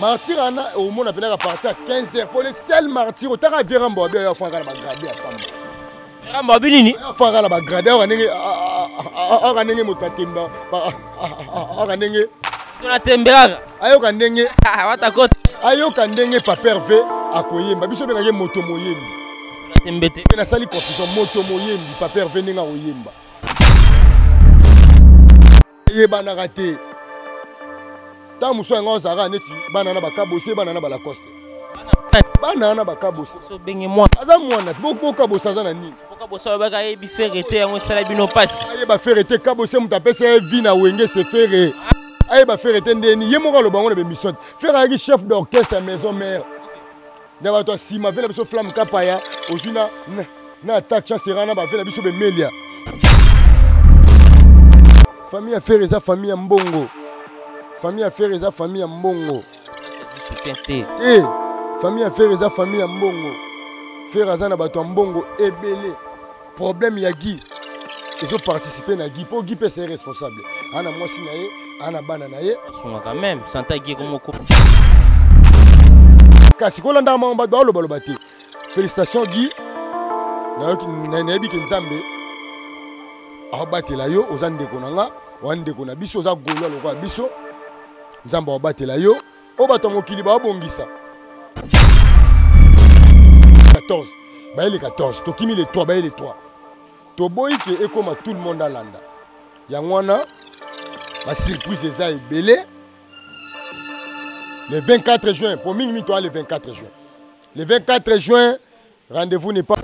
Martyr au monde appelé à partir à 15h pour les seuls martyrs au tara Vérambo bien à faire la gradé à Pamba. Vérambo binini à faire la gradé à nenge motatemba à nenge tona temberaga ayo kandenge wata kote ayo kandenge paperve akoyemba biso be ngé moto moyembi tona tembete na sali confusion moto moyembi paperve nenga oyemba yebana raté. Tant que vous avez neti banana bakabose banana balacoste banana bakabose so bengi moi aza mwana beaucoup kabosa za na nini boka baka yebi ferete yango sala bino passe aye ba ferete kabose muta pesa vie na wenge se fere aye ba ferete ndeni ye moko lo bango na be mission faire avec chef d'orchestre maison mère na bato sima vela biso flamme kapaya ojuna na attaque chance rana ba vela biso be melia famille affaire eza famille mbongo. Famille affaire eza famille mbongo. Famille affaire eza famille mbongo. Faire azana bato mbongo ebele. Problème ya gi. Ils ont participé na gi pour gi peut ser responsable. Ana mwasi na ye, ana bana na ye. Son quand même, santa gi comme ko. Kasi ko landa mamba do lo balobati. Félicitations gi. Na yebi ki nzambe. Abatela yo ozande konanga, wande kona biso za golo lokwa biso. Nzamba wabatela yo obato mokili ba bongisa 14 ba les 14 tokimi les 3 ba les 3 to boyi ke ekoma tout le monde alanda yangwana ba surprise eza ebele le 24 juin pour mingi toi le 24 juin le 24 juin rendez-vous n'est pas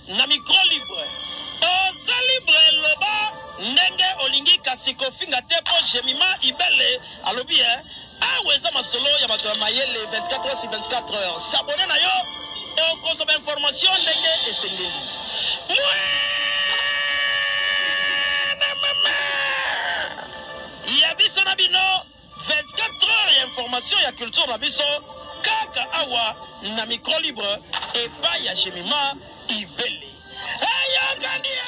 na micro libre oza libre loba ndenge olingi kasi kofinga te po jemima ibele alobi awa eza masolo ya bato ya mayele 24 heures sur 24 heures s'abonner na yo okozoma information ndenge esengeli ya biso na bino 24 heures ya information ya culture na biso kaka awa na micro libre epai ya jemima ibele ayokania.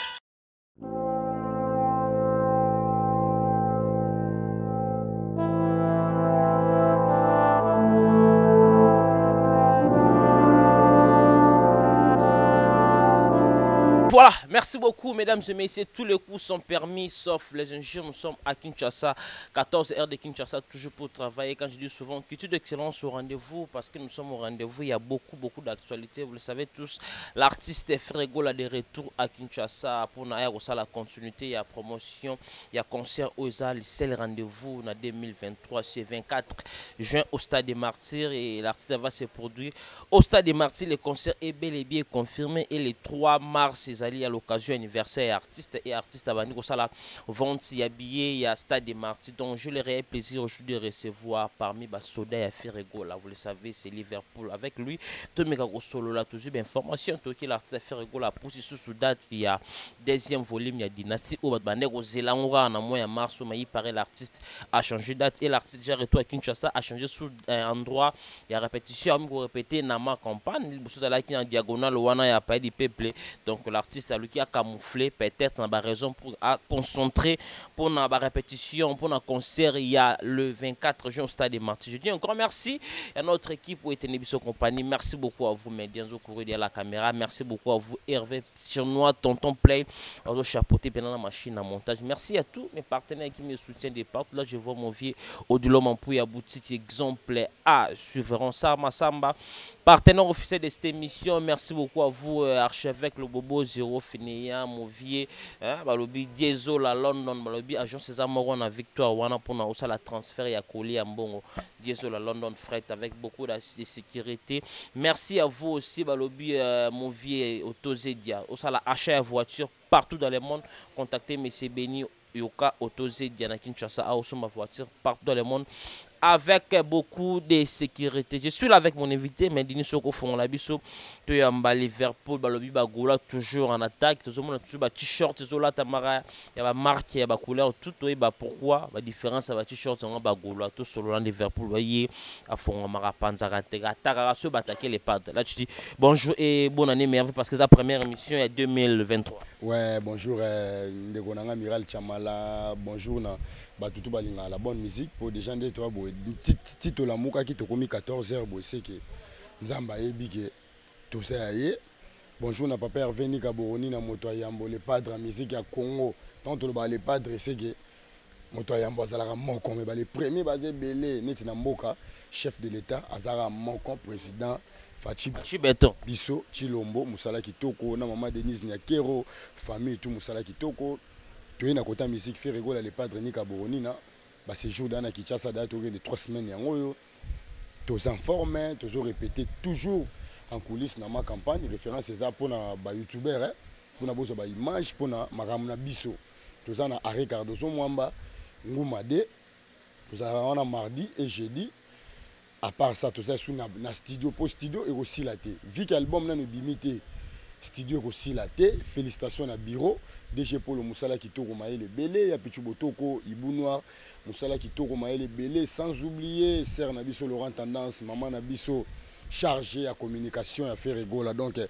Voilà, merci beaucoup mesdames et messieurs, tous les coups sont permis sauf les injures. Nous sommes à Kinshasa, 14 heures de Kinshasa, toujours pour travailler. Quand je dis souvent, culture d'excellence au rendez-vous, parce que nous sommes au rendez-vous, il y a beaucoup d'actualités. Vous le savez tous, l'artiste Frego a des retours à Kinshasa pour la continuité, il y a promotion, il y a concert aux Zal, c'est le rendez-vous en 2023, c'est 24 juin au Stade des Martyrs et l'artiste va se produire au Stade des Martyrs. Le concert est bel et bien confirmé et le 3 mars, à l'occasion anniversaire artiste à Bandiko Sala vente il y a billets il y a Stade des Martyrs donc je leur ai plaisir aujourd'hui de recevoir parmi Soda et Ferrego là vous le savez c'est Liverpool avec lui Tomika Solo là toujours information que l'artiste Ferrego là poussé sous date il y a deuxième volume il y a Dynastie au Bandeko Zelangora en mois mars mais il paraît l'artiste a changé date et l'artiste déjà retour à Kinshasa a changé sous endroit il y a répétition on répéter na ma campagne vous allez qui en diagonale wana il y a pas de peuple donc l'artiste à lui qui a camouflé peut-être n'a pas raison pour concentrer pour la répétition pour un concert il y a le 24 juin au Stade des Martyrs. Je dis encore merci à notre équipe pour être Nebiso compagnie. Merci beaucoup à vous médias au courrier de la caméra. Merci beaucoup à vous Hervé Chinois, Tonton Play, au chapeauté pendant la machine à montage. Merci à tous mes partenaires qui me soutiennent des partout. Là je vois mon vieux Odilo Mampouya boutique exemple A suivant Sama Samba partenaire officiel de cette émission. Merci beaucoup à vous archevêque le Bobo Zéro Fini Néa Movier balobi Diesel la London balobi agence César Moron na victoire wana pona osa la transfert ya colis ya mbongo Diesel la London fret avec beaucoup de sécurité. Merci à vous aussi balobi Movier Autozedia osa la achat de voiture partout dans le monde. Contactez M. Beni Yoka Autozedia na Kinshasa a aussi ma voiture partout dans le monde avec beaucoup de sécurité. Je suis là avec mon invité, Mendini Soko Fongolabiso, tu es en bas Liverpool, balobi bagola toujours en attaque, tout le monde toujours ba t-shirt, zola tamara, il y a ba marque, il y a ba couleur, tout et ba pourquoi, ba différence ba t-shirt, on ba gola, tout sur le Liverpool, voyez, à fond mara panzara tega, tara se attaquer les pads. Là tu dis bonjour et bonne année merveille parce que sa première émission est 2023. Ouais, bonjour Ndegonanga Amiral Chamala, bonjour na batutu balinga la bonne musique pour des gens de toi boy tito la muka qui te commis 14h boy c'est que nzamba yebi que tout ça yé bonjour na papa Hervé Nika Boroni na moto yambo le padre musique ya Congo tant le ba les padres c'est que moto yambo azala moko mais ba les premiers basé belé neti na mboka chef de l'état azara moko président Fachi Beton biso Chilombo musala kitoko na maman Denise Nyakero famille tout musala kitoko. Tu es na côté musique fait rigoler les padres Nika Boroni na ba séjour dans Kinshasa date de 3 semaines yango tous en forme toujours répété toujours en coulisses dans ma campagne référence c'est ça pour na ba youtubeur hein pour na bozo ba image pour na makamna biso tous en a Ricardo Mwamba Ngumade tous en a mardi et jeudi à part ça tout ça sur na studio post studio et aussi la té vu qu'album na nous limité studio aussi la té félicitations à bureau DG Polo Musala Kitoko Maël Belé ya Pichu Botoko Ibou Noir Musala Kitoko Maël Belé sans oublier Sœur Nabiso Laurent Tendance Maman Nabiso chargé à communication à faire rigola donc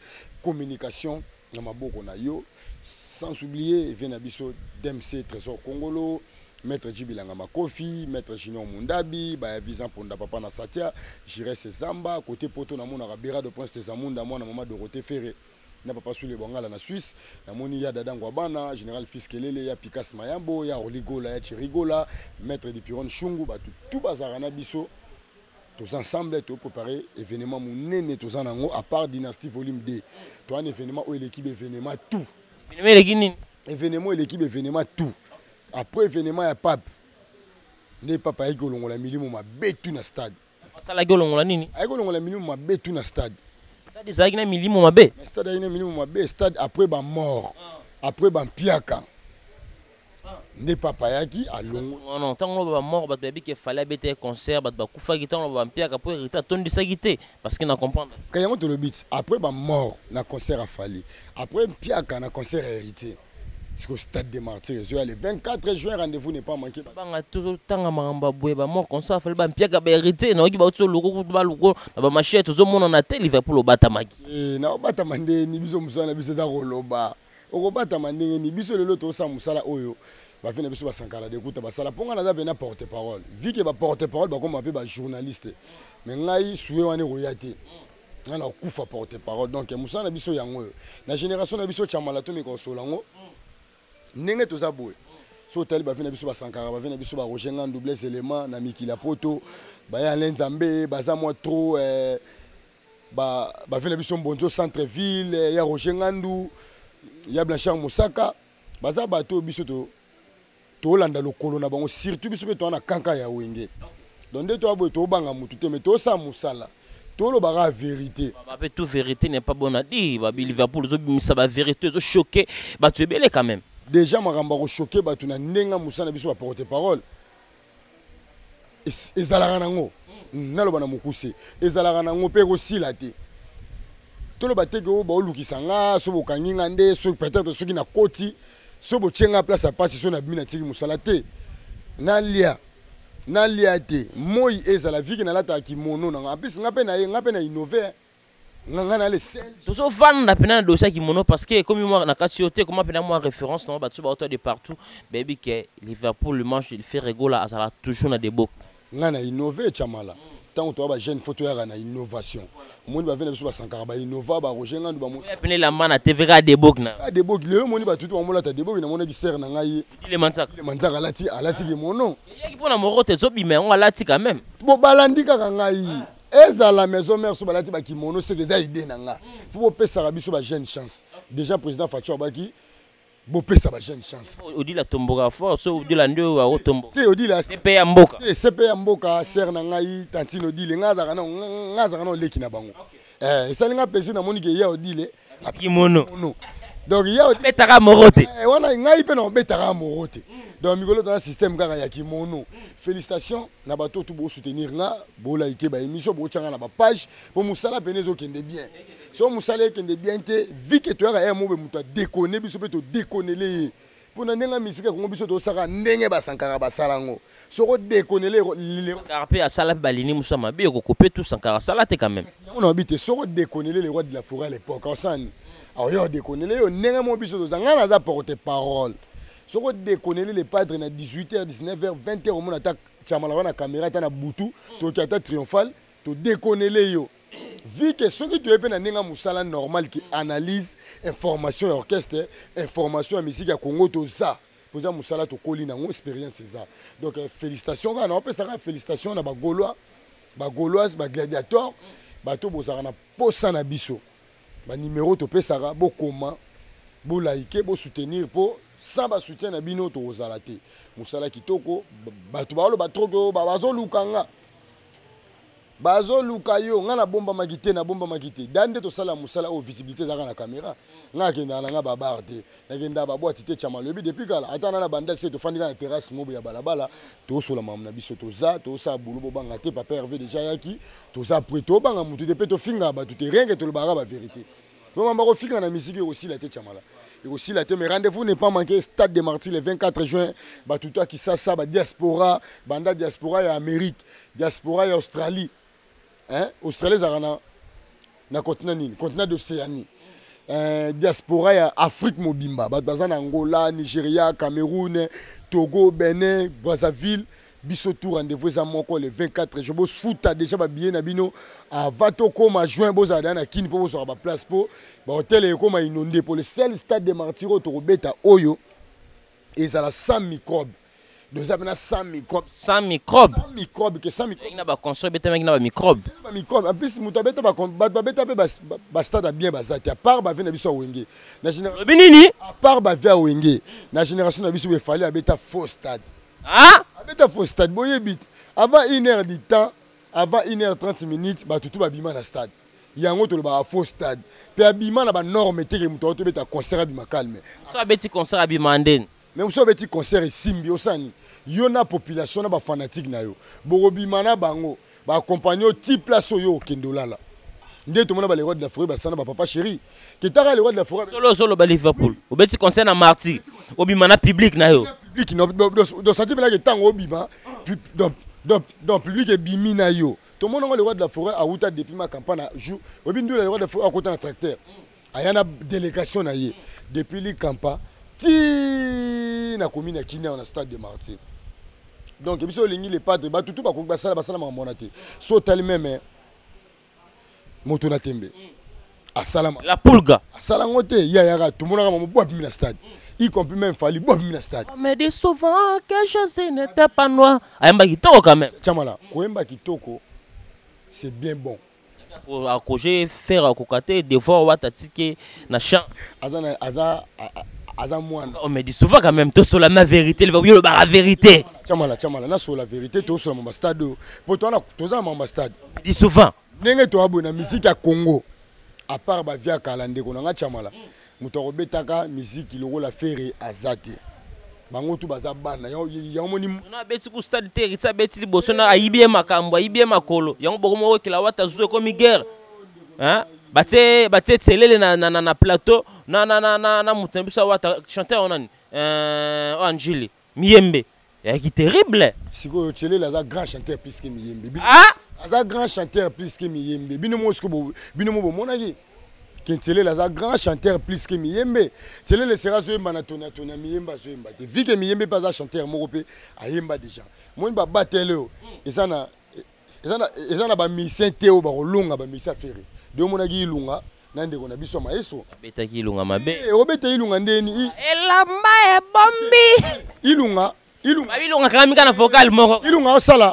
communication na maboko na yo sans oublier Venabiso DMC Trésor Congolo Maître Djibilanga Makofi Maître Junior Mundabi ba Visan Ponda Papa na Satia Jire Sezamba côté poto na mona Rabera de Prince Tezamunda mona Maman Dorothée Ferré na papa sous les bangala na Suisse na moni ya dadango bana général Fiskelele ya Pikas Mayambo ya Oligola ya Chirigola maître de Piron Chungu ba tout bazara na biso tous ensemble to préparer événement munene tous en ango à part dynastie volume 2 to un événement où l'équipe événement tout événement l'équipe événement tout après événement ya pape ne papa iko longola milimo ma betu na stade sala golongola nini iko longola milimo ma betu na stade stade zagina milimo mabe stade ina milimo mabe stade après ba mort après ba piaka ne papa yaki alongo non tango ba mort ba bebi ke fallait bete concert ba kufa gitan ba piaka pour hériter ton de sagité parce que na comprendre kayango to le bit après ba mort na concert a fallu après piaka na concert hérité c'est au stade des martyrs le 24 juin rendez-vous n'est pas manqué banga toujours tanga mamba boye ba mort concert fallait ba piaka ba hérité na ki ba tso loko ba loko ba machette zo mona na te Liverpool obata maki na obata mande ni biso musala biso da koloba okobata mande ni biso lelo to sa musala oyo ba fina biso ba sankala de kuta ba sala ponga na za bena porte parole vu que ba porte parole ba comme ba journaliste mais ngai suwe wane royate ngana kufa porte parole donc musala biso yango na génération na biso chamala to mi konsolango ndenge to za boye so tali ba fina biso ba sankara ba fina biso ba Roger Ngandou double élément na Mikila Poto ba ya Lenzambe ba za moi trop ba fina biso Mbonzo centre ville ya Roger Ngandou ya Blanchard Moussaka ba za bato biso to landa lokolo na bango surtout biso be to na kanka ya wenge donc de to aboy to banga mutu te mais to sa musala to lo bara vérité ba pe tout vérité n'est pas bonne à dire ba Liverpool zo bimisa ba vérité zo choqué ba tu belé quand même déjà maramba ko choqué ba tu na ndenga musana biso ba porte parole ezalaka nango naloba na mokuse ezalaka nango pe ko sila te to lo bateke o ba olukisa nga so bokangi nga nde so peut-être soki na koti so bochenga place à passe so na bimina tiki musala te nalia te moi ezala viki na lata kimono na ngapisi ngape na innover nga na le sel to vanda pena dossier kimono parce que comme moi na katiote comment pena moi référence non ba tu ba de partout baby que Liverpool le match il fait rigola azala toujours na debok nga na innover chamala tant to ba jeune photo ya na innovation moni ba vena biso ba sankara ba innova ba Roger Ngandou ba mo pena la mana TVR debok na debok le moni ba tutu mola ta debok na mona biser na ngai le manzaka alati ki mono yaki pona morote zo bima on alati quand même bo balandi kaka ngai eza la maison mère so balati ba kimono c'est que ça idée nanga faut pesa ka biso ba jeune chance déjà président Fatou Abaki bo pesa ba jeune chance odi la tomboka fort so odi la ndio wa otombo te odi la CP ya mboka CP ya mboka ser na ngai tantino odi ngaza kana leki na bango ça linga plaisir na moni ke ya odi le kimono donc ya odi betaka morote wana ngai pe na betaka morote donc migolo dans un système kaka ya kimono félicitations na bato tout bo soutenir nga bo like ba émission bo tchanga na ba page pour musala penezo kende bien so musala kende bien te vi que tu as mo be muta déconner biso pe to déconner les pour na ndenga misika ko biso to saka ndenge ba sankara ba salango so ko déconner les carpe ya sala balini musama be ko couper tout sankara sala te quand même on habite so ko déconner les rois de la forêt à l'époque ensemble alors yo déconner les ndenga mo biso to zanga na za porter parole. Si on déconne les padres à 18h, 19h, 20h, on attaque la caméra, tu as boutou, tu as triomphal, tu déconnes les yo. Vu que ce que tu es un moussala normal qui analyse information orchestre, information à musique à Congo, tout ça. Pour ça, moussala tu colline en expérience c'est ça. Donc félicitations, on peut ça félicitations à Gaulois, Gauloises, gladiateurs, bateau bozarana posa na biso. Ba numéro to pesara bo comment, bo liker, bo soutenir pour sans ba soutien na bino to ozalate musala kitoko batu ba lo batroko bazo lukanga bazo lukayo nga na bomba makite dande to sala musala au visibilité za na caméra nga kenda nga ba barde na kenda ba boîte te chama lebi depuis kala atana na banda se to fandika na terrasse mobo ya balabala to sola mamna biso to za to sa bulu bo banga te papa Hervé déjà yaki to sa preto banga mutu de peto finga ba tout rien to le bara ba vérité donc on va finga na musique aussi la te chamala. Et aussi la thème rendez-vous n'est pas manqué Stade des Martyrs le 24 juin batuta qui ça diaspora banda diaspora et Amérique diaspora et Australie hein Australie ça na continent d'Océanie diaspora et Afrique mobimba bazan Angola Nigeria Cameroun Togo Benin Brazzaville biso tout rendez-vous ça moko le 24 je bosse foot déjà ba bien na bino avant to koma juin boza na kini po so ba place po ba hôtel e koma inondé pour le seul stade des martyrs to robeta oyo et ça la 100 microbes donc ça na 100 microbes 100 microbes que 100 microbes ina ba construire beta mec na ba microbes en plus mutabeta ba beta ba stade bien bazati à part ba vena biso wenge na génération binini à part ba via wenge na génération na biso be fallait abeta faux stade. Ah? Avec faux stade, avant 1h du temps, avant 1h30 minutes, tout va bima na stade. Il y a un autre faux stade. Puis bima na ba norme te que muto to beta concert bima calme. So abeti concert abima nden. Mais so abeti concert simbi osani. Yo na population na ba fanatique na yo. Boro bima na bango, ba accompagner type place yo kendolala. Ndé tout le monde ba les rois de la forêt ba sana ba papa chéri. Qui tara les rois de la forêt. Solo ba Liverpool. Obeti concert na Martyr. Obima na public na yo. Public dans senti là que tango bima donc public est bimina yo tout le monde le roi de la forêt a outa depuis ma campagne jour obindu le roi de la forêt à côté d'un tracteur ayana délégation na yé depuis les campa ti na commune kina on a stade de Martyrs donc biso lingi les padres ba tout ba ko ba sala ma monate so tali même moto na tembe asalama la pulga asalangote ya yara tout le monde mo bois bimina stade y compris même Fali bois bimina stade. On me dit souvent que je n'étais pas noir. Ayamba kitoko quand même. Chamala, koemba kitoko c'est bien bon. Pour accoger faire akokate des fois watatike na champ. Aza moine. On me dit souvent quand même to sur la vérité, le la vérité. Chamala, na sur la vérité to sur la stade. Pour toi to za ma stade. On me dit souvent. Nenge to abona musique à Congo. À part ba via Kalande ko nga chamala. Muto betaka musique iloko la faire azate. Bango tu baza bana ya moni na beti ku stade terre ça beti liboso na ayibie makambo ayibie makolo yango bokomo kila wata zuwe comme guerre hein bate tselele na plateau na mutembisa wata chanteur onani Angeli Miyembe qui terrible siko tselele za grand chanteur plus que Miyembe ah aza grand chanteur plus que Miyembe bino mo monaki Kentele la grand chanteur plus que Miyembe. Tele le sera zo manatona tona Miyemba zo yemba. Vu que Miyembe pas un chanteur morope ayemba déjà. Moi ba batelo ezana ba mission teo ba longa ba mission ferry. De monaki ilunga nande kona biso maestro. Betaki ilunga mabe. Obeta ilunga ndeni. Elamba e bombi. Ilunga Ilunga kamika na vocal moko. Ilunga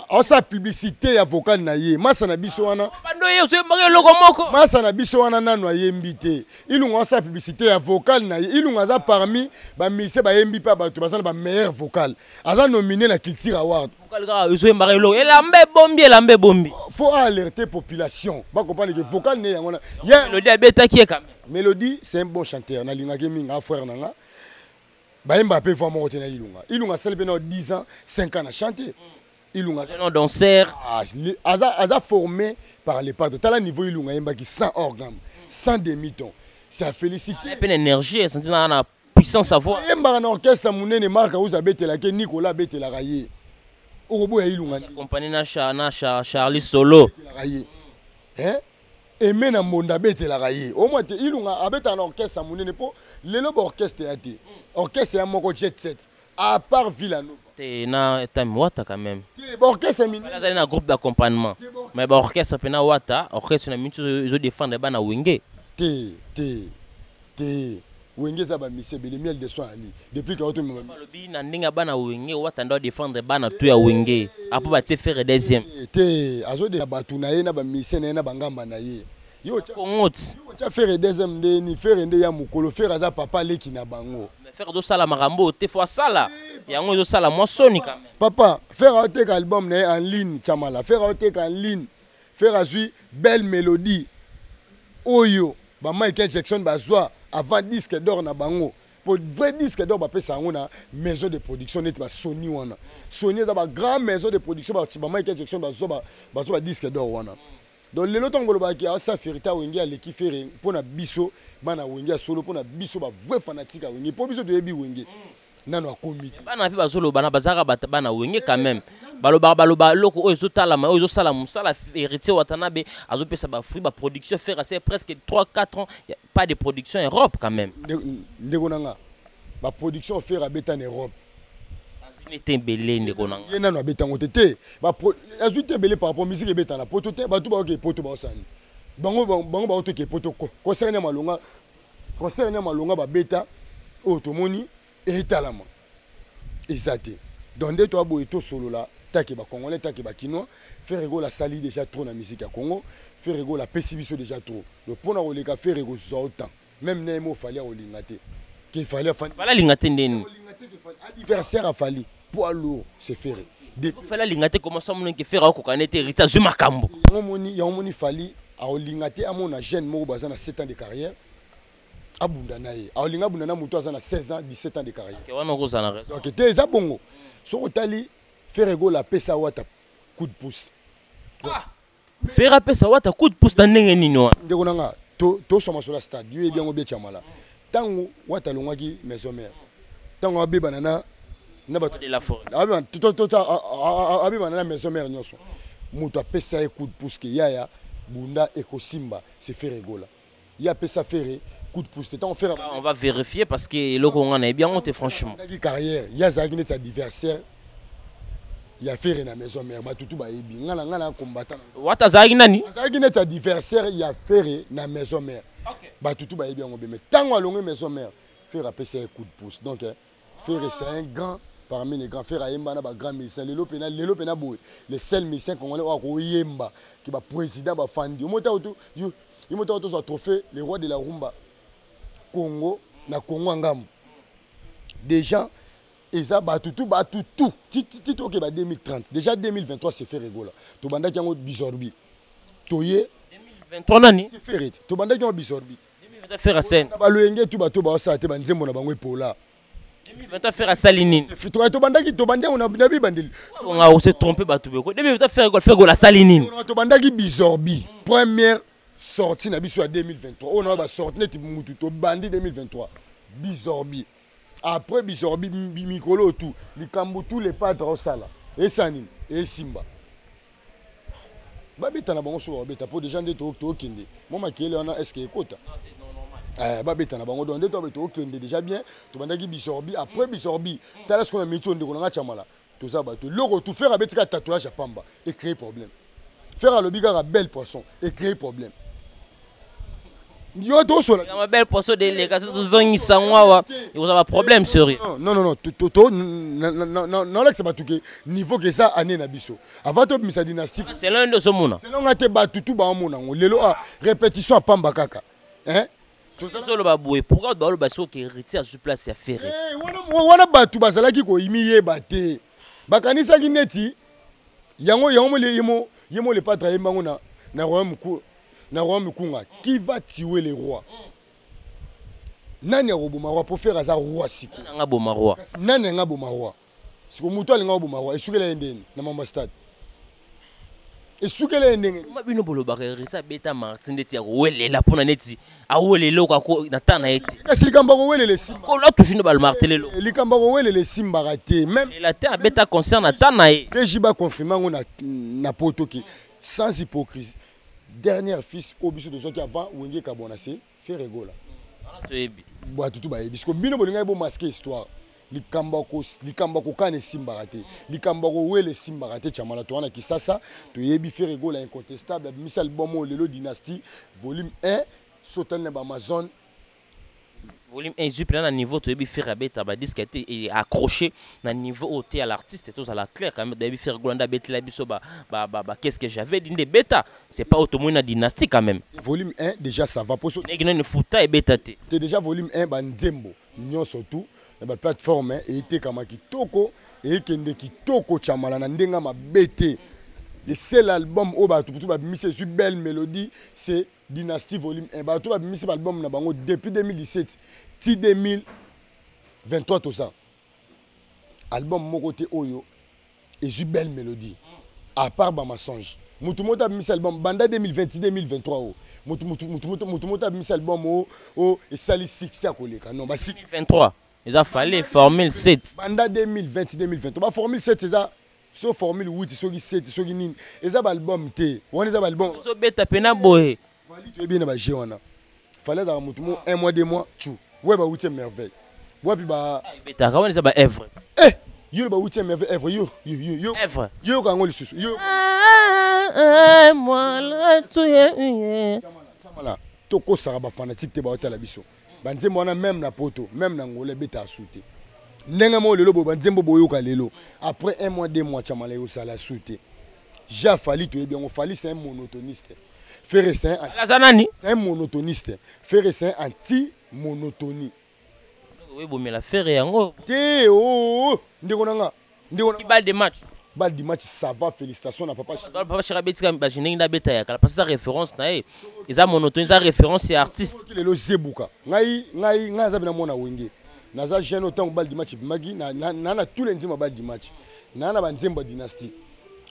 osala publicité ya vocal na ye. Masa na biso wana. Bando ye so mbake loko moko. Masa na biso wana nanu ayembi te. Ilunga osala publicité ya vocal na ye. Ilunga aza parmi ba mise ba yembi pa bato bazana ba meilleur vocal. Aza nominé na Culture Award. Vocal ka so mbake loko. Elambe bombi. Faut alerter population. Ba comprendre que vocal ne yango na. Mélodie abeta qui est quand même. Mélodie, c'est un bon chanteur. Na linga minga frère nanga. Baimba peut voir mon côté na Ilunga. Ilunga celle pendant 10 ans, 5 ans à chanter. Ilunga non danseur. Aza formé par les parts. Tala niveau Ilunga yemba qui sans organe, sans demi-ton. C'est à féliciter. Peine énergie, sentiment na puissance à voix. Yemba en orchestre munene marque où zabete la ke Nicolas bete la raillé. Orobo ya Ilunga. Compagnie na Charlie Solo. Hein? Et maintenant monda bete la raillé. Au moins Ilunga abete en orchestre munene po lelo orchestre ya te. Orchestre ya moko jet set. À part Villanova. T'es na Wata quand même. Orchestre mini. Là c'est un groupe d'accompagnement. Mais orchestre pena Wata, orchestre na mintu zo défendre ba na Wenge. Wenge za ba misebe le miel de soin ali. Depuis que auto mama. Lobi na ndinga ba na Wenge Wata ndo défendre ba na tout ya Wenge. Apo ba te faire deuxième. Azo de batu na ye na ba mise na ye na bangamba na ye. Yo Kongoti. Yo cha faire deuxième ni faire nde ya mukolo faire za papa leki na bango. Faire do sala marambo te fois sala. Yango do sala mo soni quand même. Papa, faire un album en ligne chamala, faire un en ligne, faire azui belle mélodie. Oyo, ba Michael Jackson bazwa avant disque d'or na bango. Pour vrai disque d'or ba pesa ngona maison de production net ba Sony wana. Sony za ba grand maison de production ba Michael Jackson bazwa disque d'or wana. Donc les lots ngoloba ki asa ferita Wenge aleki faire pona biso bana Wenge solo pona biso ba vrai fanatique Wenge po biso de yebi Wenge nano akomi bana pe bazolo bana bazaka bana Wenge quand même baloba loko oyo zotala ma oyo zosala musala héritier watanabe azopesa ba fruit ba production faire assez presque 3-4 ans pas de production en Europe quand même ndeko nanga ba production faire abeta en Europe était belé ndeko nanga yena no abeta ngotete ba azuite belé par rapport musique ebeta na poto te ba tout ba ke poto ba osani bango ba oto ke poto ko concerne malonga ba beta otomoni etalama exacté donc de toi boy to solo là take ba congolais take ba kinois faire ego la sali déjà trop na musique à Congo faire ego la pessibiso déjà trop le pona o le ka faire ego zo autant même nemo fallait o lingate qu'il fallait lingate ndeni adversaire a fallu poids lourd c'est faire fallait lingate comment ça mon que faire ko kanete rita zuma kambo yomoni fallait a o lingate a mon jeune mo bazana 7 ans de carrière abunda naye aolinga bunda na muto azana 16 ans 17 ans de carrière ke wana ko zana raison donc te za bongo so otali faire ego la pesa wata coup de pouce faire pesa wata coup de pouce na ndenge nini wana ndeko nanga to soma sur la stade yo ebi yango becha mala tango wata longaki maison mère tango abi banana na bato de la forêt abi banana maison mère nyonso muto apesa coup de pouce ke yaya bunda ekosimba c'est faire ego la ya pesa faire coup de pouce on va vérifier parce que le Congo est bien monté franchement carrière il y a Zagine sa adversaire il y a faire na maison mère ba tutu ba yebi ngala combattant wata Zagine sa adversaire il y a faire na maison mère ba tutu ba yebi ngombe mais tango alonge maison mère faire a pesa coup de pouce donc faire c'est un grand parmi les grands frères ayemba na ba grand médecin lelo pena boy les seuls médecins congolais ko yemba qui ba président ba fandi mota auto yo mota auto soit trophée les rois de la rumba Congo na Congo ngam déjà eza batutu tito ke ba 2030 déjà 2023 c'est fait rigola to banda kiango bisorbi toye 2023 nani c'est fait to banda kiango bisorbi 2023 faire à scène ba loyenge tu ba sa te ba nzembo na bango epola 2023 faire à salinine to banda on a bi bandeli on a se tromper batu beko 2023 faire go la salinine to banda ki bisorbi première sorti na biso à 2023 on a ba sorti net mutu to bandi 2023 bisorbi après bisorbi mikolo tout likambo tous les padres au sala et sanine et simba ba beta na bango so ba beta pour déjà ndeto to kende moi makele on a est-ce que ekota ba beta na bango donc ndeto to kende déjà bien to bandaki bisorbi après bisorbi tala ce qu'on a mis on ndeko nga chamala to za ba to loko tout faire abetika tatouage à pamba et créer problème faire à l'obiga bel poisson et créer problème Yo to sola. Ma belle poisson de les gars, tous ont sangwa. Vous avez un problème sérieux. Non, non, là, c'est pas tout niveau que ça, année na biso. Avant de misa dynastie. C'est l'un de ce monde. C'est l'un te ba tout ba mona. Lelo a répétition à pamba kaka. Hein? Tout ça le baboué. Pourquoi dans le bateau qui héritier sur place c'est ferré. Wana ba tout ba sala ki ko imiye baté. Bakanisa ki neti. Yango yemo le pas travailler bango na royaume kunga. Qui va tuer les rois? Nani roboma roi pour faire ça roi siko. Nanga boma roi. Nani nga boma roi. Siko muto alinga boma roi. Esukela endeni na mamba stade. Esukela endeni. Mabino bolo bakeri ça beta Martin ndeti ya welela pona neti. A welelo kako na tana eti. Kasi likamba ko welele simba. Ko la toujours bal martelelo. Likamba ko welele simba raté même. La terre beta concerne na tana e. Que jiba confirmer ngo na poto ki sans hypocrisie. Dernier fils au biso de gens qui avant Wenge Kabonase fait rigola. Boa tutu ba yebi ko bino bolinga bo masquer histoire. Likamba ko kane simba raté. Likamba ko wele simba raté chamala to wana kisasa to yebi fait rigola incontestable misal bomo lelo dynastie volume 1 sautan na Amazon. Volume 1 du plan à niveau tu faire abeta ba disque et accroché na niveau ôté à l'artiste et tout à la clair quand même de faire golanda beta la biso ba qu'est-ce que j'avais dit des bêta c'est pas automobile dynastie quand même. Volume 1 déjà ça va pour négna ne futa et beta té. T'es déjà volume 1 ba nzembo nyon surtout na ba plateforme et était kama kitoko et kende kitoko chamala na ndenga ma bête. Et c'est l'album au ba tout ba mise sur belle mélodie c'est Dynastie volume 1. Bah tout va mis l'album na bango depuis 2017 ti 2023 tout ça. Album mon côté oyo et une belle mélodie. À part ba mensonge. Mutu mota mis album banda 2020 2023 oh. Mutu mota mis album oh et sali 6 à koleka. Non ba 2023. Il a fallu formule 7. Banda 2020 2023. Ba formule 7 c'est ça. So formule 8 so 7 so nin. Et ça album té. On est album. So beta pena boy. Tu es bien dans Géona. Fallait dans un mois, 2 mois, tu. Ouais, bah, 8e merveille. Ouais, puis bah. Beta, comment est-ce que ça Evre? Eh! Yo, bah, 8e merveille, Evre, yo. Evre. Yo, quand on le suce. Yo. Moi, là, tu es. Voilà. Toko Saraba fanatique, t'es baoté à la biso. Banzembo, on a même la poto, même l'angolais, bêta à souter. N'engamo le lobo, banzembo boyoka lelo. Après 1 mois, 2 mois, chamala yo, ça la souter. J'ai fallu, tu es bien, on fallu, c'est un monotoniste. Ferré c'est un monotoniste. Ferré c'est un anti-monotonie. Oui, bon, mais la Ferré yango. Té oh, ndekonanga. Qui balle des matchs. Balle des matchs, ça va, félicitations na papa. Papa Chirabeti comme bajine na beta ya kala parce que référence na e. Eza monotonie, eza référence et artiste. Le lo zebuka. Ngai za bina mona wenge. Naza jeune autant balle du match magi na tous les nzima balle du match. Na banzemba dynastie.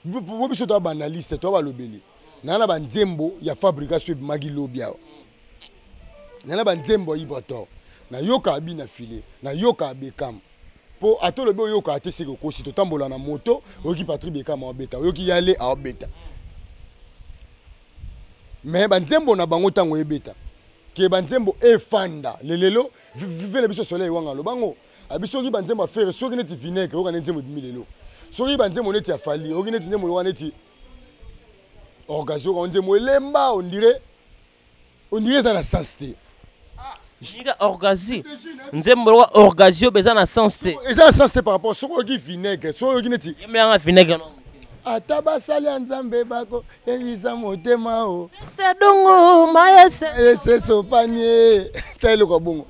Bo biso to ba analyste to ba lobeli. Nana banzembo ya fabrication magi lobia. Nana banzembo ibato. Na yoka abi na filé, na yoka abekam. Po ato lobo yoka ate seko kosi to tambola na moto, oki patri bekam obeta, yoki yale a obeta. Mais banzembo na bango tango ebeta. Ke banzembo e fanda, lelelo vive le biso soleil wanga lo bango. Abiso ki banzembo faire soki neti vinaigre, oka nzembo dimilelo. Soki banzembo neti afali, oki neti nzembo lo neti orgasio on dit moi lemba on dirait ça la sensité. Niga orgasio. Nzembo orgasio beza na sensité. Et ça sensité par rapport sur qui vinaigre, sur qui neti. Yemla vinaigre non. Atabasali nzambe bako elisa motema o. C'est dongo maese. C'est so panier. Talo ko bongo.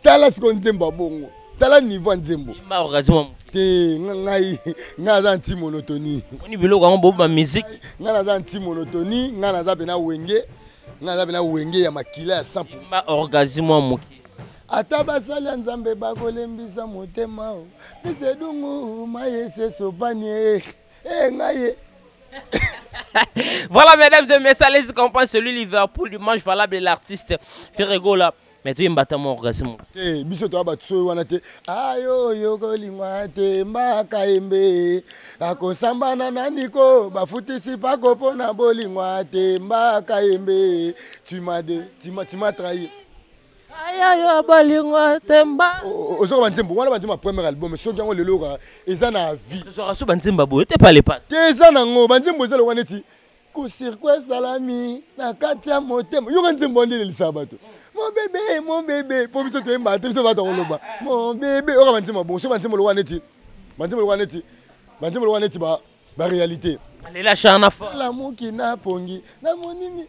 Tala siko nzembo bongo. Tala niveau nzembo. Ma orgasio. Te ngai ngaza anti monotonie. Oni biloko ngo boba musique. Ngaza anti monotonie, ngaza bena wenge. Ngaza bena wenge ya makila ya 100%. Ma orgasme moki. Ata basali nzambe bakolembisa motema o. Fise dungu maese sopanie. Ngaye. Voilà mesdames et messieurs, allez comprendre celui Liverpool dimanche valable de l'artiste Ferregola. Mais tu es un mon orgasme. Eh, biso to ba tso wana te. Ayo yo ko lingwa te mbaka embe. Ako sambana naniko bafutisi pako pona bolingwa te mbaka embe. Tu m'as trahi. Ayo bolingwa te mba. Ozo banzembo wana banzembo premier album so jango lelo ka eza na vie. Ce sera so banzembo bo te pas les pattes. Te eza nango banzembo eza lo wana ti. kusirkwe salami na kati ya motema yoka nzembo ndele sabato mon bébé pour biso to emba biso bato koloba mon bébé oka banzema bon so banzema lo waneti banzema lo waneti ba réalité alela chana fo la moki na pongi na monimi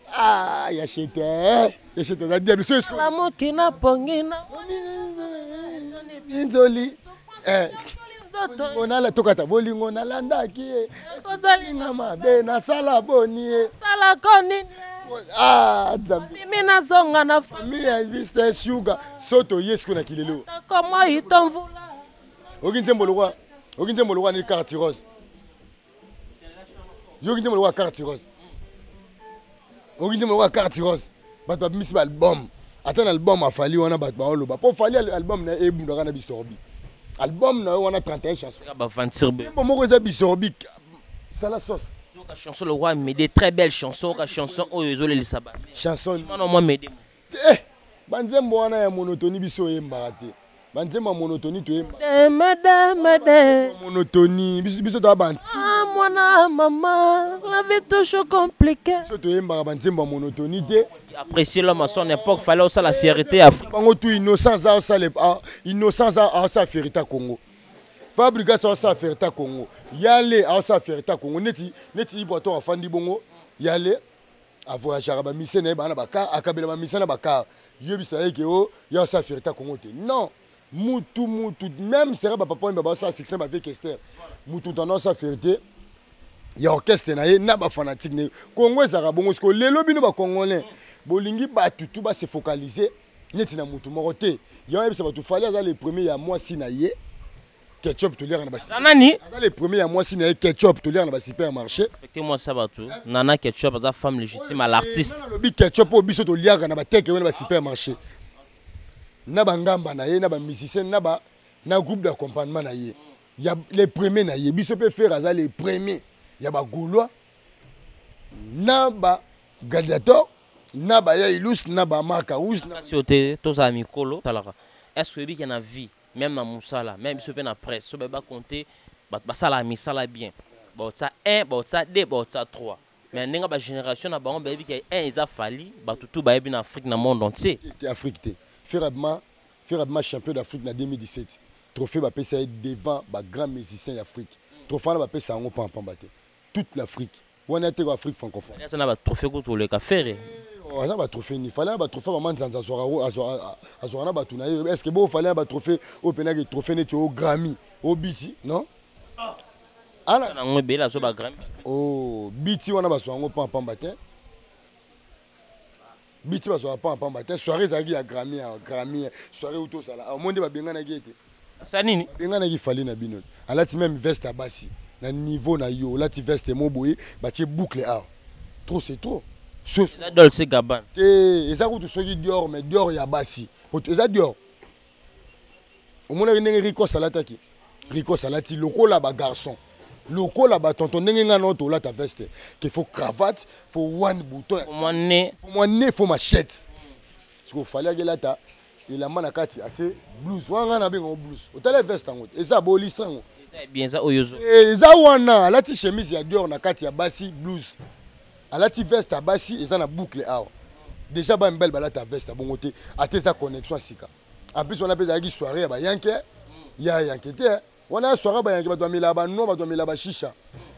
ya chete za dia biso esko la moki na pongi na binzoli onala tokata bolingo nalandaki tozalinga mabe nasala boni sala koni zambi mimi nazonga na famille ya Mr Sugar soto yesko na kilelo koma itomvula okinzembo lokwa ni carte rose yokinzembo lokwa carte rose okinzembo lokwa carte rose bato bimisi ba album ata na album afali wana bato baoloba po fali album na ebundaka na bisorbi album na wana 31 chansons ba vantir be bon moko za bisorbi sala sauce donc la chanson le roi Médé très belle chanson la chanson oyo le lisaba chanson non moi Médé banzembo wana ya monotonie biso yembaka te banzembo monotonie to yemba monotonie biso to banti mwana maman la vie toujours compliquée biso to yembaka banzembo monotonie te apprécier l'homme à son époque fallait aussi la fierté Afrique bango tout innocence à ça à fierté Congo fabrication à ça fierté Congo yale à ça fierté Congo neti iboto afandi bongo yale avoir jaraba misene bana baka akabela ba misena baka yebisa yeke o ya ça fierté Congo te non mutu même sera papa ba ça 16 ba avec Esther mutu tendance à fierté ya orchestre na ye na ba fanatique ne Congo ezaka bongo sko lelo bino ba congolais bolingi batu tout ba se focaliser neti na mutu moko te ya yebisa batu fallait za les premiers ya mois si na ye ketchup to lire na ba nani dans les premiers ya mois si na ye ketchup to lire na ba supermarché respectez-moi ça batu nana ketchup za femme légitime à l'artiste le bi ketchup o biso to lire na ba teke na ba supermarché na ba ngamba na ye na ba musicien na groupe d'accompagnement na ye ya les premiers na ye biso peut faire za les premiers ya ba gaulois na ba gladiateur na ba ya ilus na ba marcaus na sioté tous amis kolo talaka est-ce que bi y a vie même na musala même biso pe na presse so ba compter ba sala misala bien ba ça 1 ba ça 2 ba ça 3 mais ninga ba génération na ba on ba bi que 1 ils a fallu ba tout ba bien en Afrique na monde entier Afrique te Ferabma champion d'Afrique en 2017. Trophée va passer devant les grands musiciens d'Afrique. Trophée va passer en Pambate. Toute l'Afrique. On a été en Afrique francophone. Ça n'a pas trophée contre le café. Ça va trophée. Il fallait un trophée vraiment dans Azora Batuna. Est-ce que bon fallait un trophée au Pénag trophée net au Grammy au BT non? Ah non, on bela so ba Grammy. Oh, BT on a besoin en Pambate. Biti ba so pas en matin soirée zaki ya Grammy soirée auto sala au monde ba benga na gete ça nini benga na ki fali na bino alati même veste à basi na niveau na yo lati veste mo boye ba tie boucle a trop c'est trop ça Dolce Gabbana et ça ko soki Dior mais Dior ya basi ça Dior au monde ndenge Rico Salataki Rico Salati lokola ba garçon lokola ba tonton ndenge ngana to la ta veste qu'il faut cravate faut one bouton faut mon nez faut machette parce qu'il fallait que là ta il a manakati ate blues wanga na bengo blues otale veste ngo eza bolistrango bien ça oyozo eza wana alati chemise ya Dior na kati ya basi blues alati veste ya basi eza na boucle awa déjà ba mbel bala ta veste bongo te ate za connexion sika en plus on a peut-être soirée ya ba yanke ya yanke te on a soirée ba yanke ba domela ba no ba domela ba shisha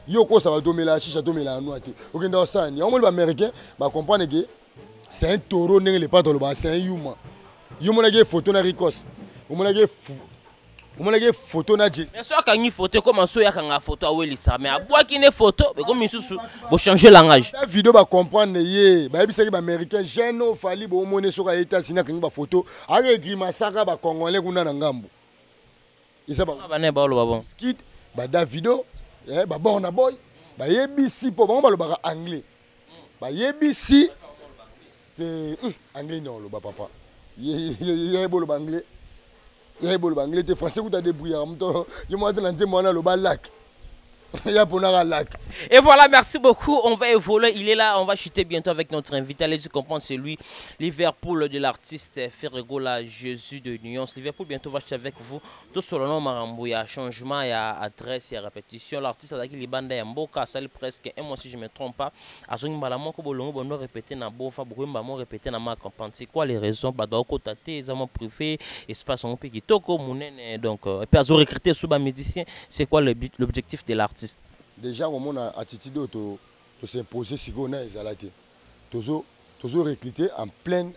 yoko ça va domela shisha domela no ate okenda osani on le américain ba comprendre que c'est un taureau n'est le pas dans le bas c'est un humain yomona ke photo na Ricos omona ke photo na Jesse mais so akangi photo comme so yakanga photo awelisa mais abwaki ne photo mais comme misusu bo changer langage la vidéo ba comprendre ye ba yebisa ke ba américain jeune fali bo mone so ka États-Unis akangi ba photo aga grima saka ba congolais kuna na ngambo isa ba ne ba lo ba bon skid ba Davido ba Burna Boy ba yebisi po ba ba anglais ba yebisi anglais non lo ba papa ye bolo anglais ye bolo anglais te français ku ta débrouiller en même temps je moi dans nzembo na lo ba lac ya pona ka lac Et voilà, merci beaucoup. On va évoluer. Il est là. On va chuter bientôt avec notre invité. Allez-y comprendre, c'est lui, Liverpool de l'artiste Ferregola Jésus de Nuance. Liverpool, bientôt, va chuter avec vous. Tout sur le nom Marambo, il y a changement, il y a adresse, il y a répétition. L'artiste a dit qu'il est Mboka, ça presque un mois si je ne me trompe pas. À ce moment-là, on va répéter dans Bofa, on répéter dans ma campagne. C'est quoi les raisons? Bah, donc, les amants privés, espace en pays, toko, mounen, donc, et puis, à recruter sous un musicien, c'est quoi l'objectif de l'artiste? Déjà, au moment où attitude de s'imposer, si on a exalté, toujours recruter en pleine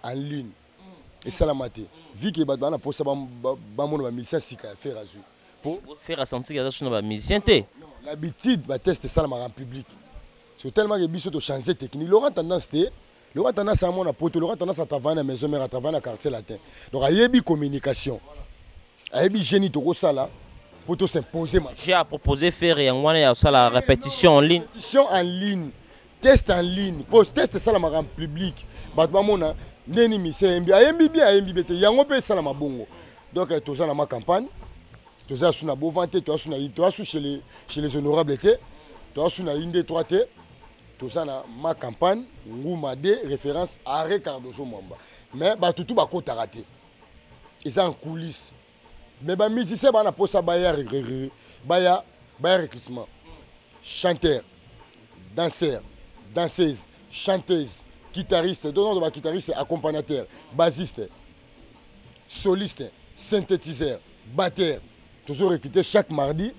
en ligne. Et ça la maté. Vu que Badbana pour ça, mon musicien si faire à jouer. Pour faire sentir que ça musicien. L'habitude, bah tester ça en public. C'est tellement que biso de changer technique. Laurent tendance à mon apôtre, Laurent tendance à travailler dans la maison, mais à travailler dans le quartier latin. Donc il y a une communication. Il y a une génie de ça là. Pour tout s'imposer. J'ai à proposer faire la répétition en ligne. Répétition en ligne, test en ligne, post test ça en public. Batmamona, neni c'est MBB, yango pe ça la bongo. Donc tout ça dans ma campagne, tout ça sur la beau vente, tout ça chez les honorables T, tout ça sur la Inde 3T, tout ça dans ma campagne, Ngouma D référence à Ricardo Somamba. Mais tout va côté raté. Et ça en coulisses. Mais les musiciens ont pour ça recrutement. Chanteur, danseur, danseuse, chanteuse, guitariste, guitariste, accompagnateur, bassiste, soliste, synthétiseur, batteur. Toujours recruté chaque mardi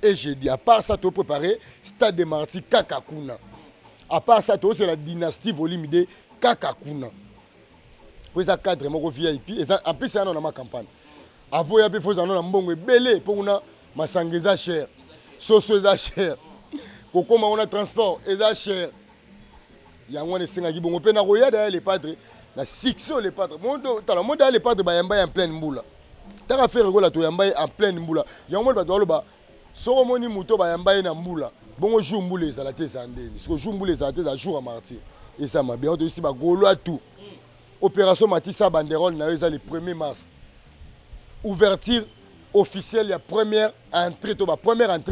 et jeudi. À part ça, tu peux préparer Stade de Marty Kakakuna. À part ça, c'est la dynastie Volimide Kakakuna. Pour ça, cadre, mon VIP. En plus, c'est dans ma campagne. Avant, il y a des choses qui sont belé pour nous, masangeza cher, soso cher, koko on a transport, eza cher. Il y a un senga qui bon pe na roya derrière les padres, na sixo les padres. Le monde les padres ba yamba en pleine mboula. T'as faire rigola to yamba en pleine mboula. Il y a un monde ba dolo ba soro moni muto ba yamba na mboula. Bon jour mboulé za la tête andeni. Ce jour mboulé za la tête à jour à martyr. Et ça m'a bien ici ba golo à tout. Opération Matissa banderole na le 1er mars. Ouverture officielle, la première entrée,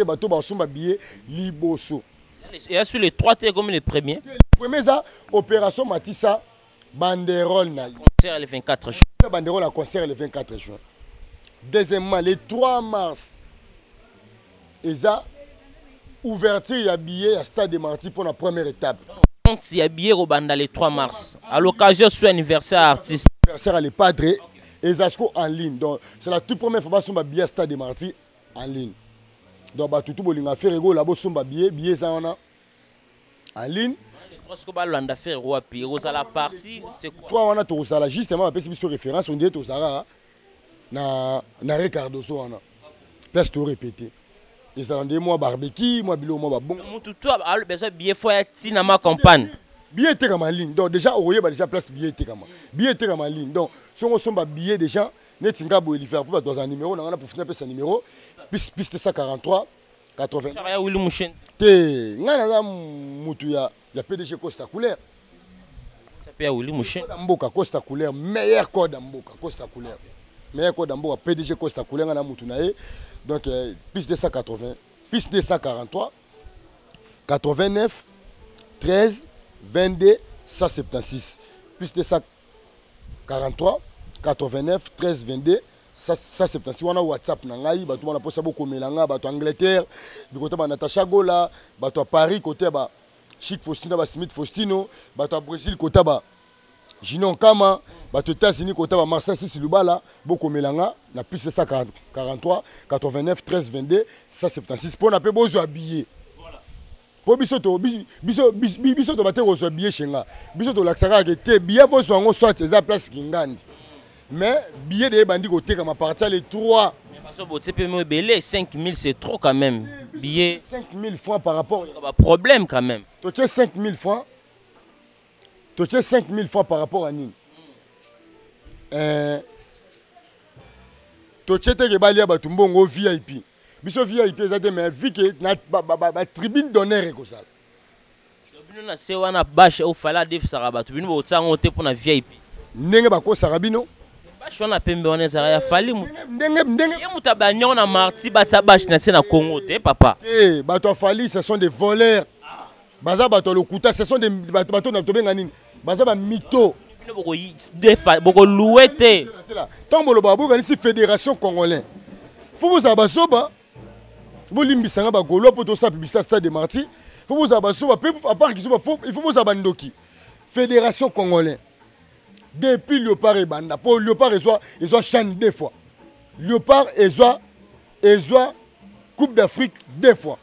bateau basumba billet liboso. Il y a sur les 3 T comme les premiers. Le premier ça opération Matissa banderole na concert le 24 juin. Banderole à concert le 24 juin. Deuxièmement le 3 mars. Et ça ouverture il y a billet à Stade de Marty pour la première étape. Donc il y a billet au banda le 3 mars à l'occasion de son anniversaire artiste. Anniversaire à les padres. Et Zasco en ligne. Donc, c'est la toute première fois que je suis Stade de Marty en ligne. Donc, tout le monde a fait rigolo là-bas, billet ça en ligne. Parce que on a fait roi puis la partie c'est quoi? Toi on a tout ça là justement après c'est référence on dit tout ça na Ricardo so on a. Place tout répéter. Et ça rendait moi barbecue, moi bilo moi bon. Tout toi besoin billet faut être dans ma campagne. Billet était comme en ligne. Donc déjà on voyait déjà place billet était comme. Billet était comme en ligne. Donc si on somba billet déjà netinga bo faire pour dans un numéro on a pour finir ce numéro piste 143 80. Ça va Willy Mouchen. Té ngana mutu ya PDG Costa Couleur. Ça peut Willy Mouchen. Mboka Costa Couleur meilleur code Mboka Costa Couleur. Meilleur code Mboka PDG Costa Couleur ngana mutu nae. Donc piste 280, piste 243 89 13 22 176. Piste 243 89 13 22 176. On a WhatsApp nangai, bato on a posa beaucoup melanga, bato Angleterre, côté ba Natacha Gola, bato à Paris côté ba Chic Faustino, ba Smith Faustino, bato à Brésil côté ba Ginon Kama, bato États-Unis côté ba Marcel Silubala, beaucoup melanga, na piste 143 89 13 22 176. Pour on a peu besoin habillé. Po biso to bater aux billets chez nga biso to laksaka que te billet vos soit soit eza place kingandi mais billet de bandi côté comme à partir les 3 mais parce que boté peut me belé 5000 c'est trop quand même billet 5000 francs par rapport à problème quand même to tu 5000 francs to tu 5000 francs par rapport à nini to tu te ke balia batumbongo VIP biso VIP ezate mais vu que na tribune d'honneur ko ça. Bino na sewa na bash au fala def sarabatu bino botsango te pour na VIP. Ndenge bako sarabino Bash wana pembe wana ezala ya fali mu. Ndenge. Ye mutabanya na marti batsa bash na se na Congo te papa. Eh, bato fali ce sont des voleurs. Baza bato lokuta ce sont des bato na tobenga nini? Baza ba mytho. Boko louete. Tant bolo babu kan ici fédération congolaise. Faut vous abasoba. Vous limbisanga ba golo pour to sa publicité stade de Marti. Faut vous abasoba à part qu'ils sont il faut vous abandoki. Fédération congolaise. Depuis Léopard et Banda, pour Léopard ils ont chaîne 2 fois. Léopard ils ont Coupe d'Afrique 2 fois.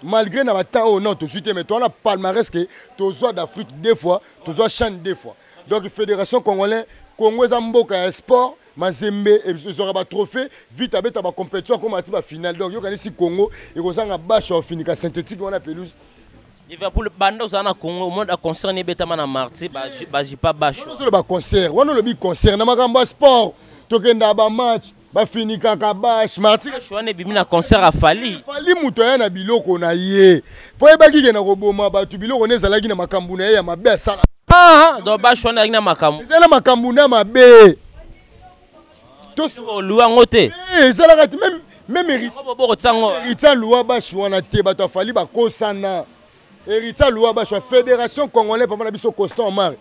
Malgré na temps au nord, tu mais toi on a palmarès que tu as d'Afrique 2 fois, tu as chaîne 2 fois. Donc Fédération congolaise, Congo Zamboka sport, Mazembe ils auront un trophée, vite avec ta compétition comme à finale. Donc yo ici Congo et vous avez un bâche au finique synthétique on a pelouse. Liverpool banda uzana Congo monde a concerné betama na Marti baji pas bash. On le concert, on le concert na makamba sport. Tokenda ba match, ba finika ka bash, Marti shwane bimi na concert a fali. Fali muto ya na biloko na ye. Po ebaki ke na roboma ba tu biloko nezalaki na makambu na ye ya mabe asala. Ah, do bash shwane na makambu. Ezala makambu na mabe. To so luwa ngote. Eh, ezala kati même héritier loi bash wana te ba to fali ba kosana. Héritier loi bash fédération congolaise pa na biso constant mar.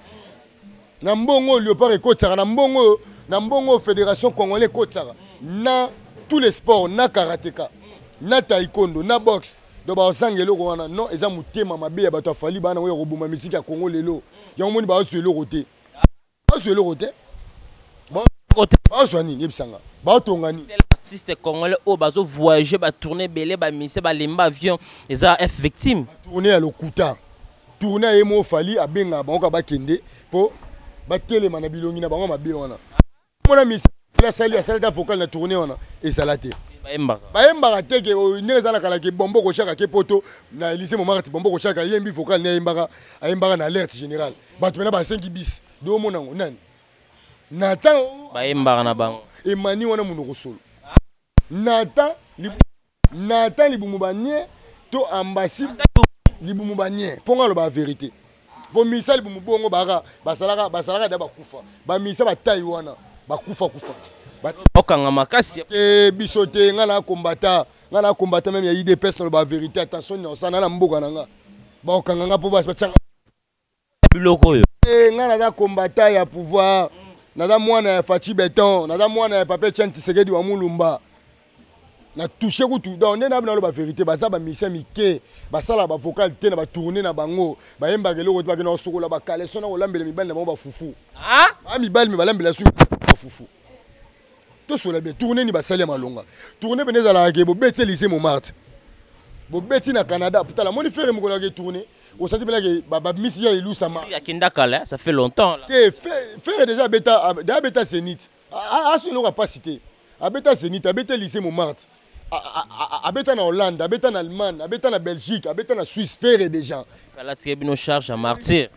Na mbongo Léopard ekotaka na mbongo fédération congolaise ekotaka na tous les sports na karatéka na taekwondo na boxe do ba osangelo ko wana non eza mutema mabe ya bato afali bana oyo koboma misiki ya Congo lelo yango moni ba osuelo roté ba oswani yebisanga ba tongani artiste congolais au bazo voyager ba tourner belé ba mise ba lemba avion eza F victime tourner à lokuta tourner à emo fali abenga bango ba kende po ba telema na bilongi na bango mabe wana mona mise la sali ta vocal na tourner wana et salate ba te ke ndeza na kala ke bombo ko chaka ke poto na lycée Montmartre bombo ko chaka yembi vocal na yembaka na alerte générale ba tu mena ba 5 bis do mona ngo nani Nathan ba yembaka na bango emani wana munoko solo Nathan libumu banye to ambassade libumu banye ponga lo ba vérité po misa libumu bongo baka basalaka da bakufa ba misa ba Taiwan bakufa okanga makasi bisote ngana combattant même ya IDPS na ba vérité attention na osana na mboka nanga ba okanga nga po ba changa biloko yo ngana da combattant ya pouvoir nada mwana ya Fachi Beton nada mwana ya Pape Tian Tshisekedi wa Mulumba na touché ku tout donc na ba vérité ba sa ba mission mike ba sala ba vocal te na ba tourner na bango ba yemba ke loko ba ke na sokola ba kale sona ko lambela mibali na bango ba fufu mibali mi ba lambela su ba fufu to sola bien tourner ni ba sala malonga tourner beneza la ke bo beti lycée Montmartre bo beti na Canada putain la moni faire mo ko la ke tourner au senti bien que ba misi ya ilusama ya kindakala ça fait longtemps là faire déjà beta Zénith ce n'est pas cité à beta Zénith à beta lycée Montmartre à beta en Hollande à beta en Allemagne à beta en Belgique à beta en Suisse faire déjà fallait tirer nos charges à martyr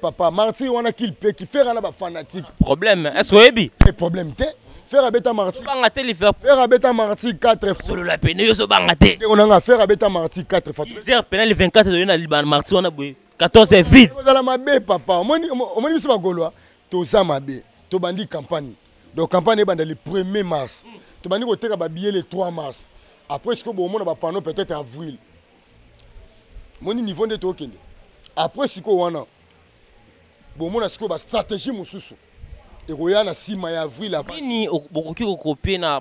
papa martyr on a qui faire là ba fanatique problème est-ce que ebi problème te faire à beta martyr faire à beta martyr 4 fois solo la peine yo so bangate on a faire à beta martyr 4 fois 10h penal 24 de na liban martyr on a 14 est vide vous allez mabe papa on biso bagolwa to za mabe to bandi campagne donc campagne est le 1er mars to bandi ko teka ba billet le 3 mars après ce que bon on ba panneau peut-être avril moni niveau de to kende après ce que wana bon on a ce que ba stratégie mususu et roya na 6 mai avril avant ni bokoki ko copier na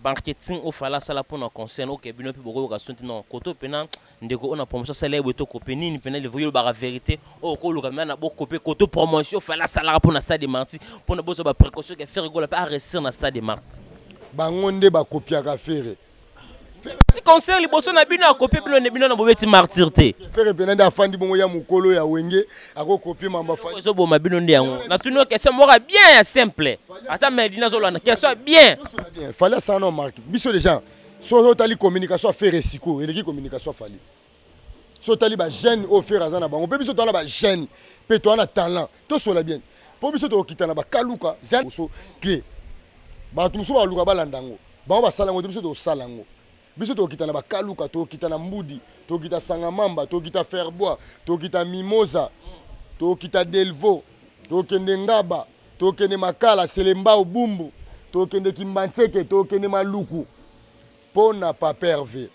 marketing au fala sala pour na concerne au kebino pe boko ka sonti non koto pena ndeko on a promotion sala boto copier ni pena le voyo ba vérité o ko lo kamana bo copier koto promotion fala sala pour na stade de Marti pour na bozo ba précaution que faire rigolo pas arrêter na stade de Marti bangonde ba copier ka faire si concert liboso na bino a copier bino na bobeti martyr te faire pena da fandi bongo ya mukolo ya wenge ako copier mamba fandi zo boma bino ndango na tuno question mora bien ya simple ata medina zo la question bien fallait ça non marque biso déjà so tali communication faire siko et qui communication fallait so tali ba jeune au faire azana bango pe biso to na ba jeune pe to na talent to so la bien po biso to kitana ba kaluka zan so clé ba tu so ba luka ba landango ba ba salango biso to salango biso to kitana ba kaluka to kitana mbudi to kita sangamamba to kita ferbois to kita mimosa to kita delvo to kende ngaba tokende makala selemba obumbu tokende kimbantseke tokende maluku pona Papa Hervé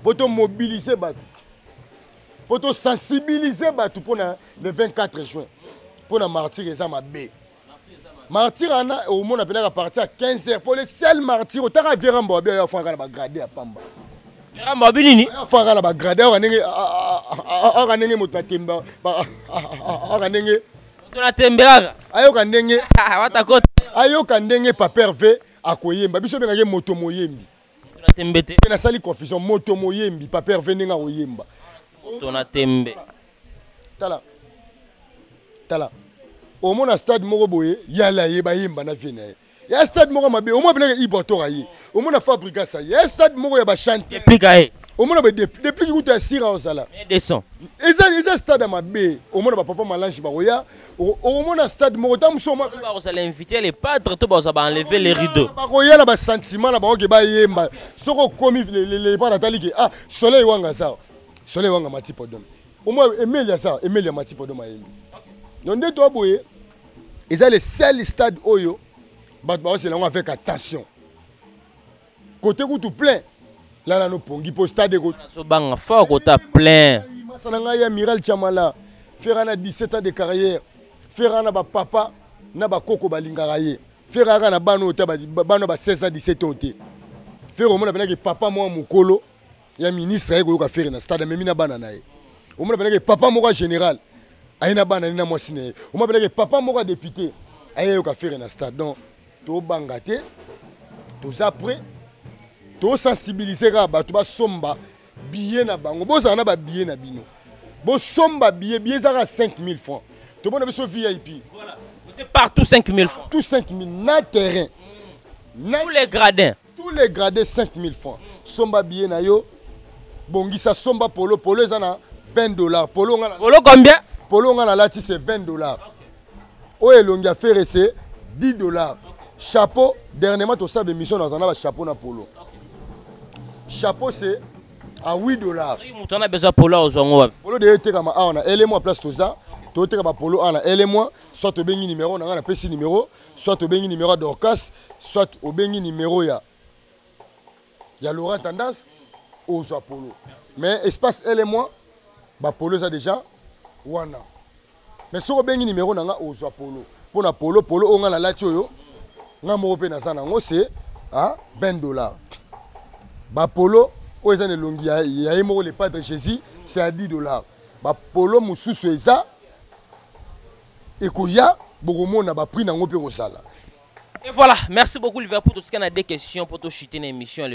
poto mobiliser bato poto sensibiliser bato pona le 24 juin pona martyr eza mabe martyr ana au monde appelé partir à 15h pour le seul martyr au tara virambo abi ya fanga na ba grader à pamba virambo abi nini fanga na ba grader ora ndenge moto temba ora ndenge moto na tembelaka ayoka ndenge watakota ayoka ndenge Papa Hervé akoyemba biso bengaki moto moyembi moto na tembete na sali confusion moto moyembi Papa Hervé ndenge oyemba moto na tembe tala au moins stade moko boye yala yeba yemba na vie na ye ya stade moko mabe au moins bena ibotora ye au moins na fabrica ça ya stade moko ya ba chanter depuis kae au moins depuis kuta asira osala mais descend eza stade mabe au moins ba papa malange ba roya au moins na stade moko tam so ma ba osala inviter les padres to ba enlever les rideaux ba roya na ba sentiment na ba ke ba yemba soko komi les pas taliki ah soleil wanga ça soleil wanga mati podom au moins Emilia ça Emilia mati podom ayembi donc de toi boye ils ont le seul stade oyo c'est là avec attention côté où tout plein là là nous pongi pour stade ko so banga fort côté plein masananga ya Miral Chamala Ferrana 17 ans de carrière Ferrana ba papa na ba koko balingaka ye Ferrana na bano ta bano ba 16 ans 17 ans te Ferro mona benaki papa moi mukolo ya ministre ayeko yoka faire na stade memi na bana na ye o mona benaki papa moi général aina bana nina mwasine o mona benaki papa moi député ayoka faire na stade donc to bangate to après to sensibiliser ka bato ba somba billet na bango boza na ba billet na bino bo somba billet zaka 5000 francs to bona biso VIP voilà c'est partout 5000 francs tout 5000 na terrain tous les gradins 5000 francs somba billet na yo bongisa somba polo ezana $20 polo combien polo ngana lati c'est $20 o elongi affaire c'est $10 chapeau dernièrement to sa émission dans un chapeau na polo chapeau c'est à $8 on a besoin polo aux ongo polo de te kama a on a élément place toza to te kama polo ana élément soit to bengi numéro na na pesi numéro soit to bengi numéro d'Orcas soit au bengi numéro ya Laurent Tendance aux polo mais espace élément ba polo ça déjà wana mais so bengi numéro na nga aux polo pour na polo on a la lati oyo nga mo pe na sana ngo c'est à $20 ba polo o ezane longi ya yemo le Padre Jésus c'est à $10 ba polo mususu eza ekoya bogomona ba prix nango pe kosala. Et voilà, merci beaucoup Liverpool. Tout ce qu'on a des questions pour te chuter une émission.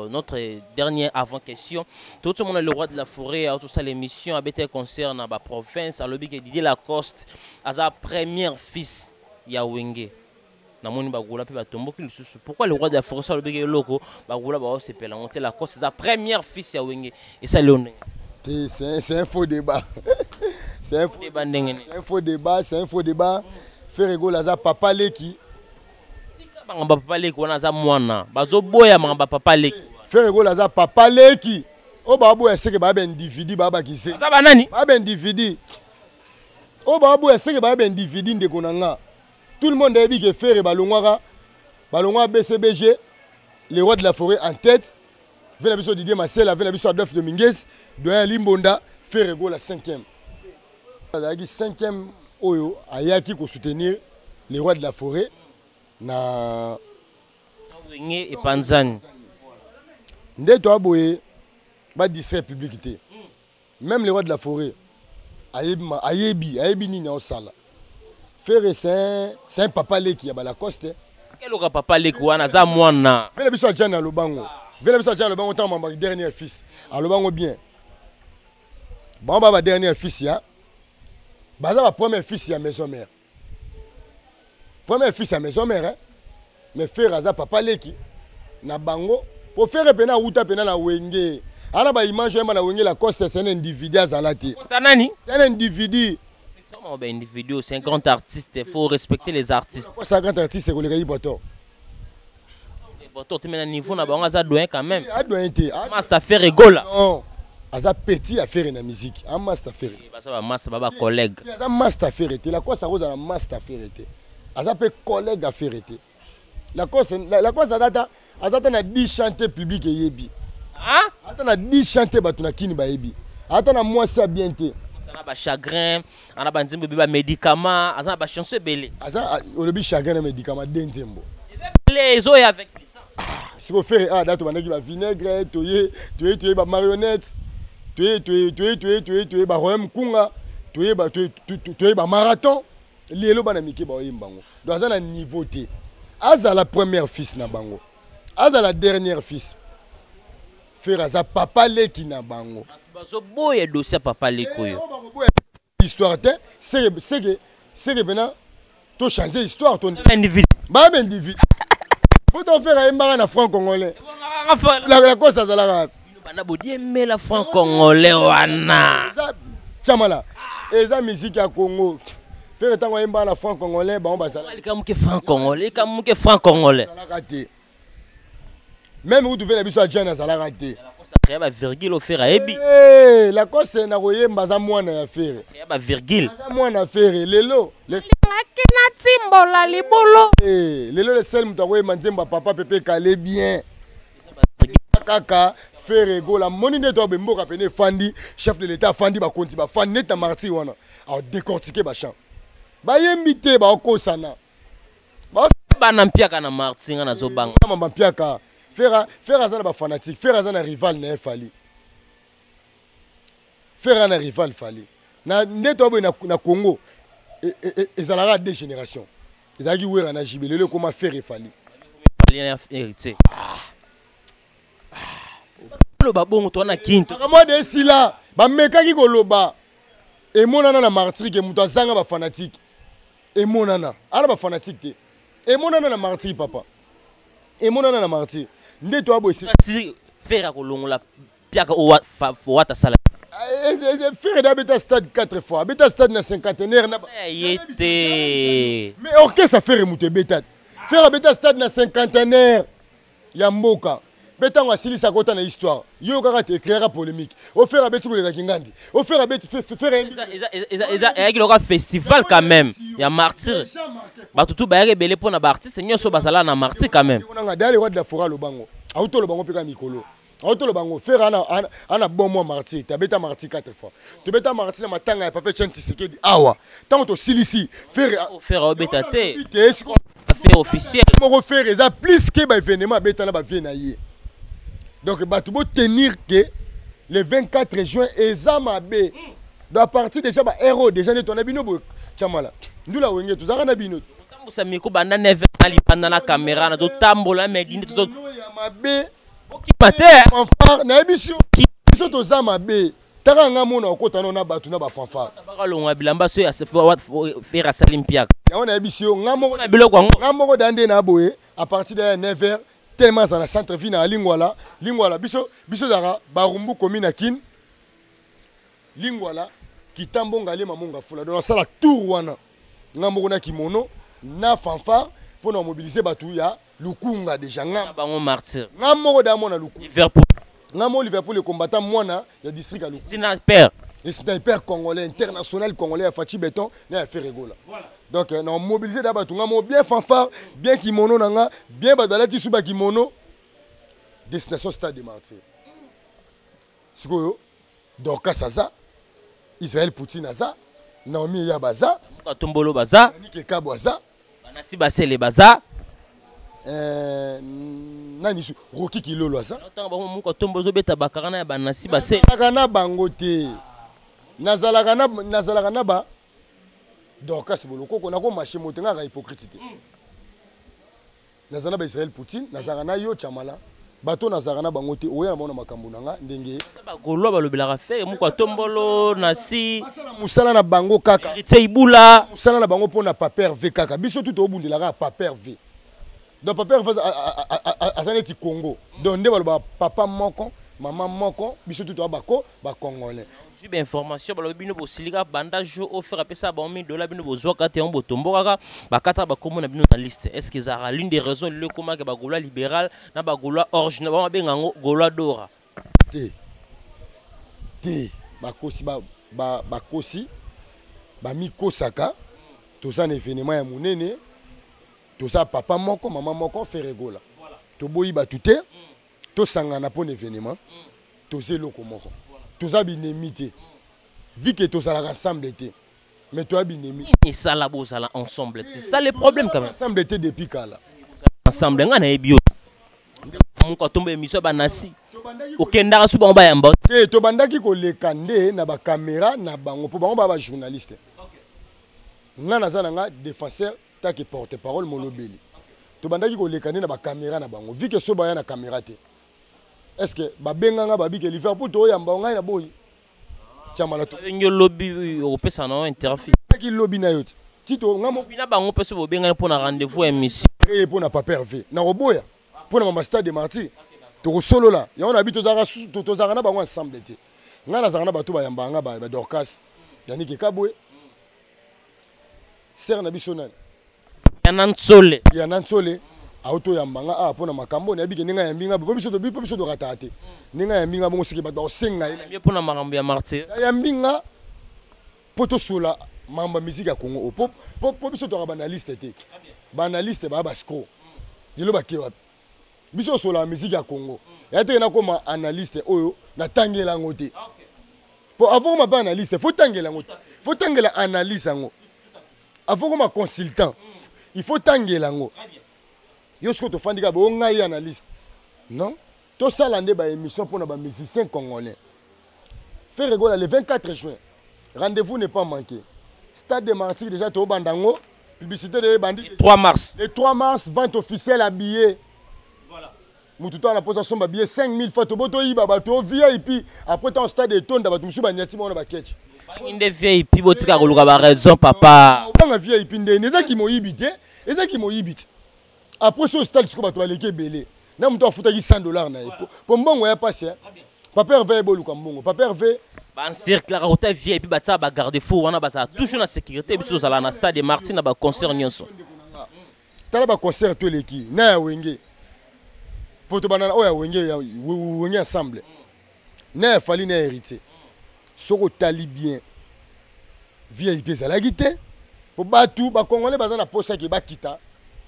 Notre dernière avant-question. Tout le monde est le roi de la forêt. Tout ça, l'émission a été concerne la province. Alors, Didier Lacoste, à sa première fils, Yawenge. Pourquoi le roi de la forêt, ça le loco, c'est Lacoste, c'est sa première fils, Yawenge. Et ça, c'est un faux débat. C'est un faux débat. C'est un faux débat. Faire égaux à papa Leki. Papa Leki wana za mwana bazoboya manga papa Leki faire égaux à papa Leki o babo eseke ba individu baba kise za banani ba individu o babo eseke ba individu ndeko nanga tout le monde a dit que faire balongwa BCBG les rois de la forêt en tête vient la biso Didier Marcel vient la biso Adolphe Dominguez doyen Limbonda faire égaux la 5e la 5e oyo ayaki ko soutenir les rois de la forêt na Wenge et Panzani ndeto aboye ba distrait publicité même les rois de la forêt ayebi nini osala faire c'est un papa Leki ya ba Lacoste c'est quel le papa Leki wana za mwana vela biso ajana lobango vela biso ajana lobango tant mamba dernier fils a lobango bien bon ba dernier fils ya baza ba premier fils ya maison mère. Premier fils à maison mère, hein? Mais faire à papa Leki, na bango, pour faire pena outa pena na wenge. Alors bah image na wenge Lacoste c'est un individu à Zalati. C'est un individu. C'est un grand artiste, il faut respecter les artistes. C'est un grand artiste, c'est qu'on les boto. Boto tu mets un niveau na bango ça doit quand même. A doit être. Master faire rigole. Non. Aza petit affaire na musique, un master faire. Bah ça va master baba collègue. Aza master faire était la quoi ça rose à master faire était. aza pe collègue à Ferreté. La cause azata na 10 chantiers publics et yebi. Hein? Ata na 10 chantiers batuna kini ba yebi. Ata na moi ça bien te. On a ba chagrin, on a ba nzembo ba médicaments, on a ba chanson belé. Aza olobi chagrin na médicament denzembo. Les oeufs avec le temps. Si vous faites date banaki ba vinaigre, toye ba marionnette, toye ba royaume kunga, toye ba marathon. Lelo bana mike ba oyimbango. Donc aza na niveau te. Aza la première fils na bango. Aza la dernière fils. Faire aza papa leki na bango. Bazo boye dossier papa leko yo. Histoire te, c'est que bena to changer histoire ton Individu. ba individu. Pour t'en faire un na franc congolais. La cause ça la bana bodie mais la franc congolais wana. Chamala. Eza musique ya Congo. Faire tant un na franc congolais ba on ba sala. Comme que franc congolais, comme que franc congolais. Même vous devez la biso à Jana sala raté. Ça crée ba virgule au faire ebi. La cause c'est na koyemba za mwana ya faire. Crée ba virgule. Za mwana faire lelo. Akina timbola libolo. Lelo le seul muto koyemba nzemba papa pepe calé bien. Kaka faire go la moni de to bemboka pene fandi chef de l'état fandi ba konti ba fandi neta marti wana. A décortiquer ba champ. Ba yembité ba okosana. Ba Banampiaka na Martin na zobanga. Mampiaka. Faire azana ba fanatique, faire azana rival na fali. Faire un rival fali. Na ndeto bo na Congo ezalaka deux générations. Ezaki wera na jibelele comment faire fali. Hérité. Le babongo to na kinto. Moi de sila, ba mekaki koloba. E monana na martyr ke muto azanga ba fanatique. E monana, ala ba fanatique te. E monana na martyr papa. Et mon na martyr. Ndeto abo esi. Si faire kolongola piaka o wata sala. Faire da beta stade 4 fois. Beta stade na cinquantenaire na. Yete. Mais orchestre faire muté beta. Faire beta stade na cinquantenaire. Ya mboka. Beta ngwa silisa kota na histoire. Yo kaka te éclairera polémique. O faire betu koleka kingandi. O faire betu faire un festival quand même. Ya martyr. Batutu bayake belé pour na artiste nyoso basala na martyr quand même. On a d'aller roi de la forêt le bango. Auto le bango peka mikolo. Auto le bango faire ana bon mois martyr. Tu beta martyr 4 fois. Tu beta martyr na matanga ya papa Chanti Sekedi awa. Tant to silisi faire beta te. Faire officiel. Mo faire ça plus que ba événement beta na ba vie na yé. Donc batu bo tenir que le 24 juin ezamabe. Donc à partir déjà ba héros déjà ne ton abino bo chamala. Ndula wenge tu zaka na bino. Tambusa miko banda 9 ali banda na caméra na to tambola medine to ya mabe. Oki pate. Fanfare na biso. Biso to zamabe. Taka nga mona okota na batu na ba fanfare. Sabaka longa bilamba so ya se faire salimpiaka. Ya ona biso nga moko na biloko ngo. Nga moko dande na boye à partir de 9h tellement dans la centre ville na Lingwala biso zara barumbu commune na kin Lingwala kitambonga le mamonga fula donc ça la tour wana ngamoko na kimono na fanfare pour nous mobiliser batu ya lukunga déjà bango martyr ngamoko da mona lukunga Liverpool ngamo Liverpool le combattant mwana ya district à lukunga sniper le sniper congolais international congolais à Fachi Béton na fait rigola. Donc on mobilisé d'abord tout ngamo bien fanfare bien kimono nanga bien badalati suba kimono destination stade de Martyr. Sikoyo Dorcas Saza Israël Poutine Aza Naomi Yabaza Tombolo Baza Nike Kabwaza Banasi Basele Baza nani su Roki Kilolo Aza notanga bango muko tombozo beta bakarana ya Banasi Basele kana bango te nazalaka na ba Dorcas boloko ko na ko marché motenga ka hypocrite. Nazana ba Israël Poutine nazaka na yo chamala bato nazaka na bango te oya na mona makambo nanga ndenge ba golwa ba lobela fe muko tombolo nasi basala musala na bango kaka ibula musala na bango pona paper V kaka biso tout obundela ka paper V. Donc paper V azaneti Congo donc nde ba papa moko maman moko biso tout abako ba congolais. Subi information ba lobino bo silika banda jo offert pesa ba $1000 bino bo zoka te on bo tombokaka ba kata ba komo na bino na liste. Est-ce que ça l'une des raisons le comment que ba golwa libéral na ba golwa original ba benga ngo golwa dora te ba kosi ba kosi ba mikosaka to ça événement ya munene Tout ça, papa moko, maman moko, fait rigola. To boyi batute, to sangana pour l'événement, to se loko moko. To ça binemité. Vu que to ça la rassemble été. Mais toi binemi. Et ça là bos là ensemble. C'est ça le problème quand même. Ensemble été depuis kala. Ensemble ngana ebio. Mon ko tombe émission banasi. Okenda su ba yamba. Te to bandaki ko lekande na ba caméra na bango pour bango ba journaliste. Ngana za nga défenseur ta que porte-parole molobeli. To bandaki ko lekande na ba caméra na bango. Vu que so ba ya na caméra te. Est-ce que ba benga nga ba bi que Liverpool to yamba ngai na boyi. Chamala to. Nyo lobby au pesa na interfi. Qui lobby na yoti. Tito ngamo bina bango pesa bo benga pour na rendez-vous émission. Et pour na pas pervé. Na roboya. Pour na mama stade de Martyrs. To solo là. Ya on habite to zara na bango ensemble te. Ngana zara na ba to ba yamba nga ba Dorcas. Yani ke kabwe. Ser na biso nani. Ya nansole. Auto yambanga a pona makambo na biki ninga yambinga bo biso do ratate. Ninga yambinga bongo siki ba do senga ina. Mieux pona makambo ya Martyrs. Yambinga poto sola mamba musique ya Congo. Po biso to banaliste te. Banaliste ba basko. Dilo ba kewa. Biso sola musique ya Congo. Ya te na koma analyste oyo na tangela ngote. Pour avoir ma analyste, faut tangela ngote. Faut tangela analyse ngo. Avant comme consultant, il faut tangela ngo. Yo ce que tu fais diga bo ngai analyste. Non? Tout ça l'année ba émission pour nos musiciens congolais. Faire rigoler le 24 juin. Rendez-vous n'est pas manqué. Stade de Martyrs déjà to bandango, publicité de bandits. 3 mars. Le 3 mars vente officielle à billets. Voilà. Mututo na posa somba billet 5000 fois to boto yiba bato VIP après ton stade de tonda bato musuba nyati mona ba ketch. Inde VIP botika koluka ba raison papa. Banga VIP ndene ezaki moyibite, ezaki moyibite. Après ce stade siko bato baleke belé. Na muto afuta ki $100 na epo. Po mbongo ya passe. Papa Hervé boluka mbongo. Papa Hervé ba cercle la rota VIP bata ba garde fou wana ba ça toujours na sécurité biso za la na stade de Martyrs na ba concert nyonso. Tala ba concert to leki na wenge. Poto banana oya wenge ensemble. Na fali na hérité. Soko tali bien. VIP za guité. Po batu ba congolais baza na posa ki ba kita.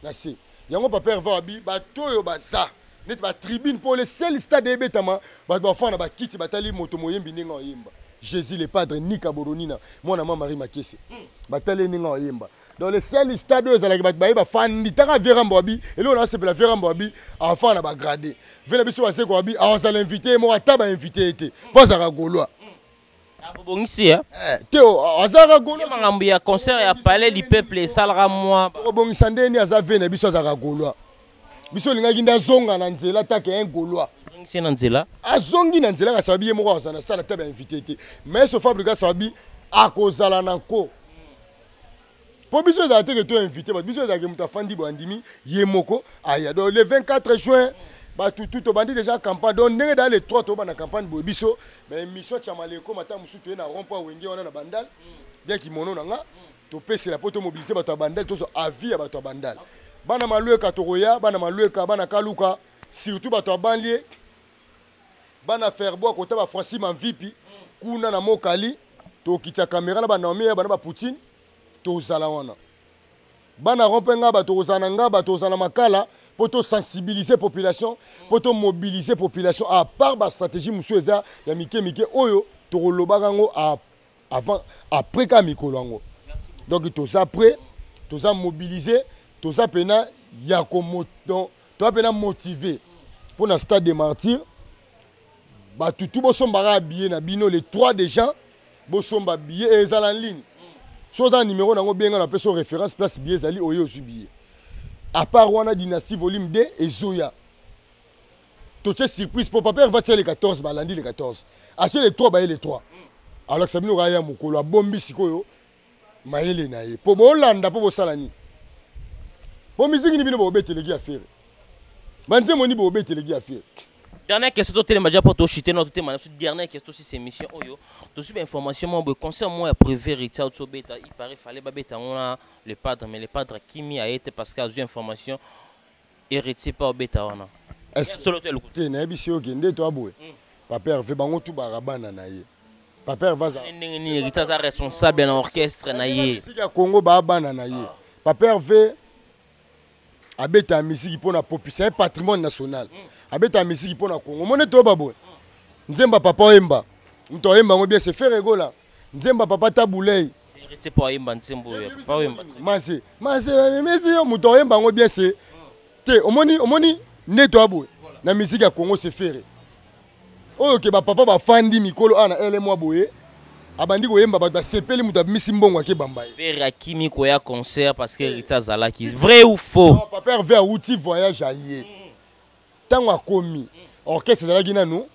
Na se. Yango papa Hervé abi ba toyo baza. Net ba tribune pour le seul stade de Betama. Ba fana ba kiti batali moto moyembi ninga oyemba. Jésus le padre Nika Boronina. Mon maman Marie Makese. Batali ninga oyemba. Dans le seul stade où zalaki ba fan ni taka Verambo abi et là on a c'est la Verambo abi enfant na ba gradé. Vena biso wa se ko abi on s'allait inviter moi taba invité été. Pas à Gaulois. Bongisi hein. Théo azara Gaulois. Makambo ya concert ya palais du peuple salera moi. Bongisa ndeni azavena biso azara Gaulois. Biso lingaki nda zonga na nzela take un Gaulois. Zongisi na nzela. Azongi na nzela ka sabi ye moko azana stade taba invité été. Mais ce fabrica sabi akozala nanko. Pour biso za te que tu invité, biso za ke muta fandi bo andimi yemoko aya donc le 24 juin ba tout bandi déjà campagne donc ndenge dans les 3 to ba na campagne bo biso mais mission chamaleko mata musu to na rond-point wenge wana na bandal bien ki mono nanga to pese la poto mobiliser ba to bandal to so avis ba to bandal bana malueka to roya bana malueka bana kaluka surtout ba to banlier bana Ferbois kota ba Francis Manvipi kuna na Mokali to kita caméra na ba Naomi bana ba Poutine tozala wana bana rompenga ba tozana nga ba tozana makala poto sensibiliser population poto mobiliser population à part ba stratégie musu eza ya mike oyo to lobaka ngo avant après ka mikolo ngo donc toza prêt toza mobiliser toza pena ya komoto toza pena motiver pour na stade de Martyrs ba tout bo somba habillé na bino les 3 déjà bo somba billet ezala en ligne. Soit un numéro dans bien on appelle son référence place billet zali oyo billet. À part Wana Dynastie volume 2 et Zoya. Tout est surprise pour papa va tirer les 14 lundi les 14. Acheter les 3 les 3. Alors que ça nous raya mokolo bombi sikoyo maele na ye. Pour Hollanda pour salani. Pour musique ni bino bo betelegi affaire. Manze moni bo betelegi affaire. Dernière question, tu as déjà pour toi chuter notre thème. Dernière question, si c'est émission, tu as information, moi, concert moi privé, il paraît fallait babeta on a le padre, mais le padre qui m'y a été parce qu'il a eu information héritier pas au bêta on a. Est-ce que tu écouté na émission qui ndé toi boy. Papa Hervé bango tout barabana na ye. Papa Hervé ni héritier responsable dans l'orchestre na ye. Si ya Congo barabana na ye. Papa Hervé abeta musique pour na pop, c'est un patrimoine national. Abeta musique pour na Congo. Mon to babo. Nzemba papa oyemba. Muto oyemba ngo bien c'est faire rigola. Nzemba papa tabulei. héritier pour oyemba nzembo papa oyemba. Mase mais muto oyemba ngo bien c'est te omoni neto abo. Na musique ya Congo c'est faire. Oyo ke ba papa ba fandi mikolo ana ele mwa boye. Abandi koyemba ba sepeli muto abimisi mbongo ake bamba. Faire akimi koya concert parce que héritier azalaki. Vrai ou faux? Papa vers outil voyage aye. Tango akomi orchestre ezalaki nanu.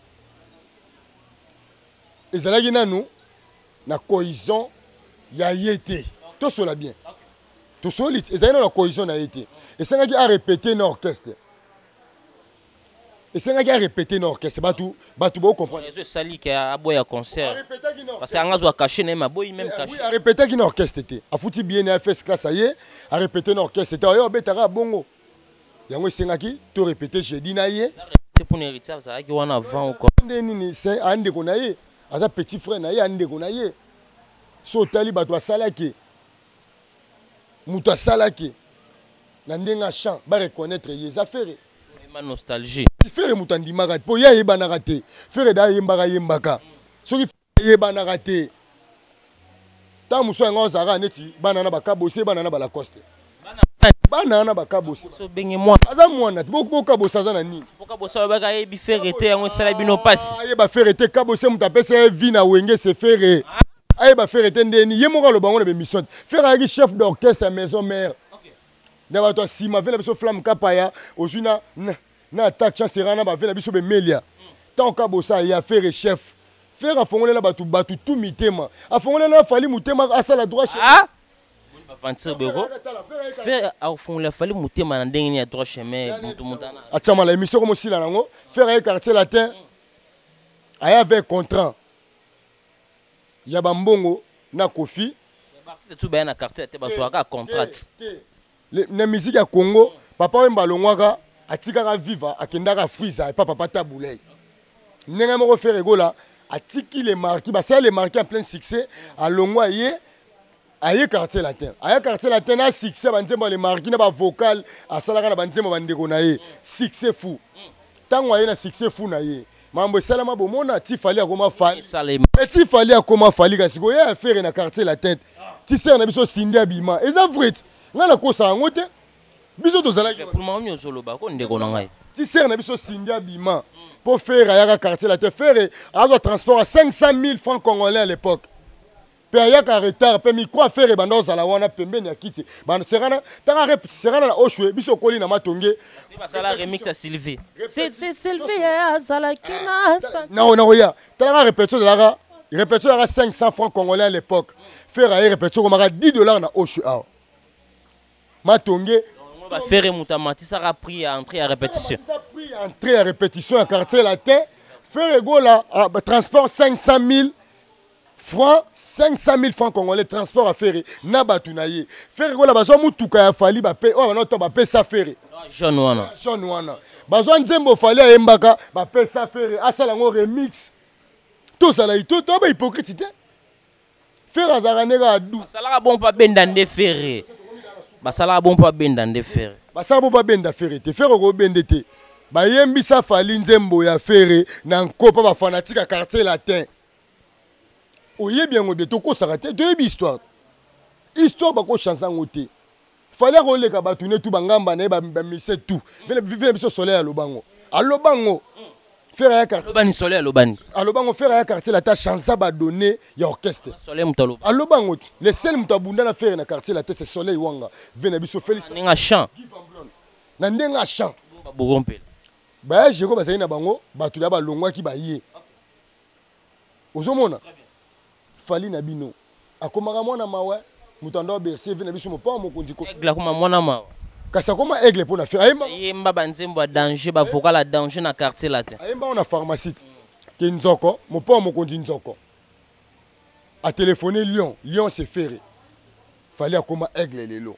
Ezalaki nanu na cohésion ya yete. Tout cela bien. Tout cela ezalaki na cohésion na yete. Et ça a répété dans l'orchestre. Et ça a répété dans l'orchestre. Batu bo comprendre. Je sali ki aboya concert. Parce que angazo caché na ma boy même caché. Oui, a répété qui dans l'orchestre était. A fouti bien na first class aye, a répété dans l'orchestre était. Yo betara bongo. Yango sengaki to répéter jeudi na ye. C'est pour héritier ça qui wana avant ou quoi. Nini c'est ande ko na ye. Aza petit frère na ye ande ko na ye. So tali bato asalaki. Muto asalaki. Na ndenga chant ba reconnaître les affaires. Ma nostalgie. Faire muto ndimaka po ya yeba na raté. Faire da yembaka yembaka. Soki yeba na raté. Ta muso ngo zara neti banana bakabose banana balacoste. Banana bakabose. So bengi moi. Aza mwana boko kabosa za na nini? Boka bosa ba ka yebi faire été yango sala bino passe. Ayeba faire été kabose muta pesa vie na wenge se faire. Ayeba faire été ndeni yemoko lo bango na be mission. Faire aki chef d'orchestre à maison mère. D'abord toi si ma vela biso flamme kapaya ojuna na attaque chance rana ba vela biso be melia. Tant kabosa ya faire chef. Faire afongolela batu tout mitema. Afongolela fali mutema asala droit chez. Ah? Avantir bego. Faire afongolela fali mutema na ndenge ni ya droit chemin mutu mutana. Achama la émission comme si la nango. Faire un quartier latin. Aya avec contrat. Ya bambongo na Kofi. C'est tout bien na quartier te basoaka contrat. Na musique ya Congo, papa wemba longwaka atikaka viva akendaka friza et papa taboulay. Nenga moko faire egola atiki les marquis, bah ça les marquis en plein succès à longwa yé aye quartier latin. Aye quartier latin na succès banzemba les marquis na ba vocal asalaka na banzemba bandeko na ye succès fou. Tango aye na succès fou na ye. Mambo salama bomona ti fali akoma fali. Ti fali akoma fali kasiko ye affaire na quartier latin. Ti ser na biso sindia bima. Eza vrai. Ngana kosa ngote biso tozalaki pour moi nyo solo ba ko ndeko na ngai ti ser na biso sindia bima pour faire ayaka quartier la te faire azo transport à 500 000 francs congolais à l'époque pe ayaka retard pe micro à faire bando zala wana pembeni ya kiti bando serana na oshwe biso koli na matonge c'est pas ça la remix à Sylvie c'est Sylvie ya zala kina na ya tala répétition de la répétition à 500 francs congolais à l'époque faire ay répétition comme $10 na oshwe ah Matongé. On va faire mutamati, ça a pris à entrer à répétition. Ça a pris à entrer à répétition à quartier latin. Faire ego là, transport 500 000 francs, 500 000 francs congolais, transport à faire. Nabatunaye. Faire ego là, bazo mutuka ya fali ba pe, oh non to ba pe ça faire. Jeune wana. Jeune wana. Bazo nzembo fali ya embaka, ba pe ça faire. Asala ngo remix. Tout ça là, tout ba hypocrite. Faire azaranega adu. Ça là bon pas bendande ferré. Basala bon pas benda de faire. Basala bon pas benda faire te faire ko bendete. Ba yembisa fali nzembo ya faire na nkopa ba fanatique à quartier latin. Oye bien ngobie to ko sarate to yebi histoire. Histoire ba ko chanson ngote. Fallait ko leka batune tout bangamba na ba mise tout. Vivre biso soleil à lobango. À lobango. Faire un quartier. Lobani soleil à lobani. À lobango faire un quartier la ta chanson ba donner ya orchestre. Soleil mutalo. À lobango le seul mutabunda na faire na quartier la tête c'est soleil wanga. Vena biso Félix. Ninga chant. Na ndenga chant. Ba bogompel. Ba jeko bazali na bango batu ya ba longwa ki ba ye. Ozomona. Fali na bino. Akomaka mwana mawe mutanda bercer vena biso mo pa mo kondi ko. Egla kuma mwana mawe. Kasa koma aigle pour na faire ayemba. Yemba banzembo a danger ba vocal a danger na quartier latin. Ayemba on a pharmacie. Ke nzoko, mo pa mo kondi nzoko. A téléphoner Lyon c'est ferré. Fallait akoma aigle lelo.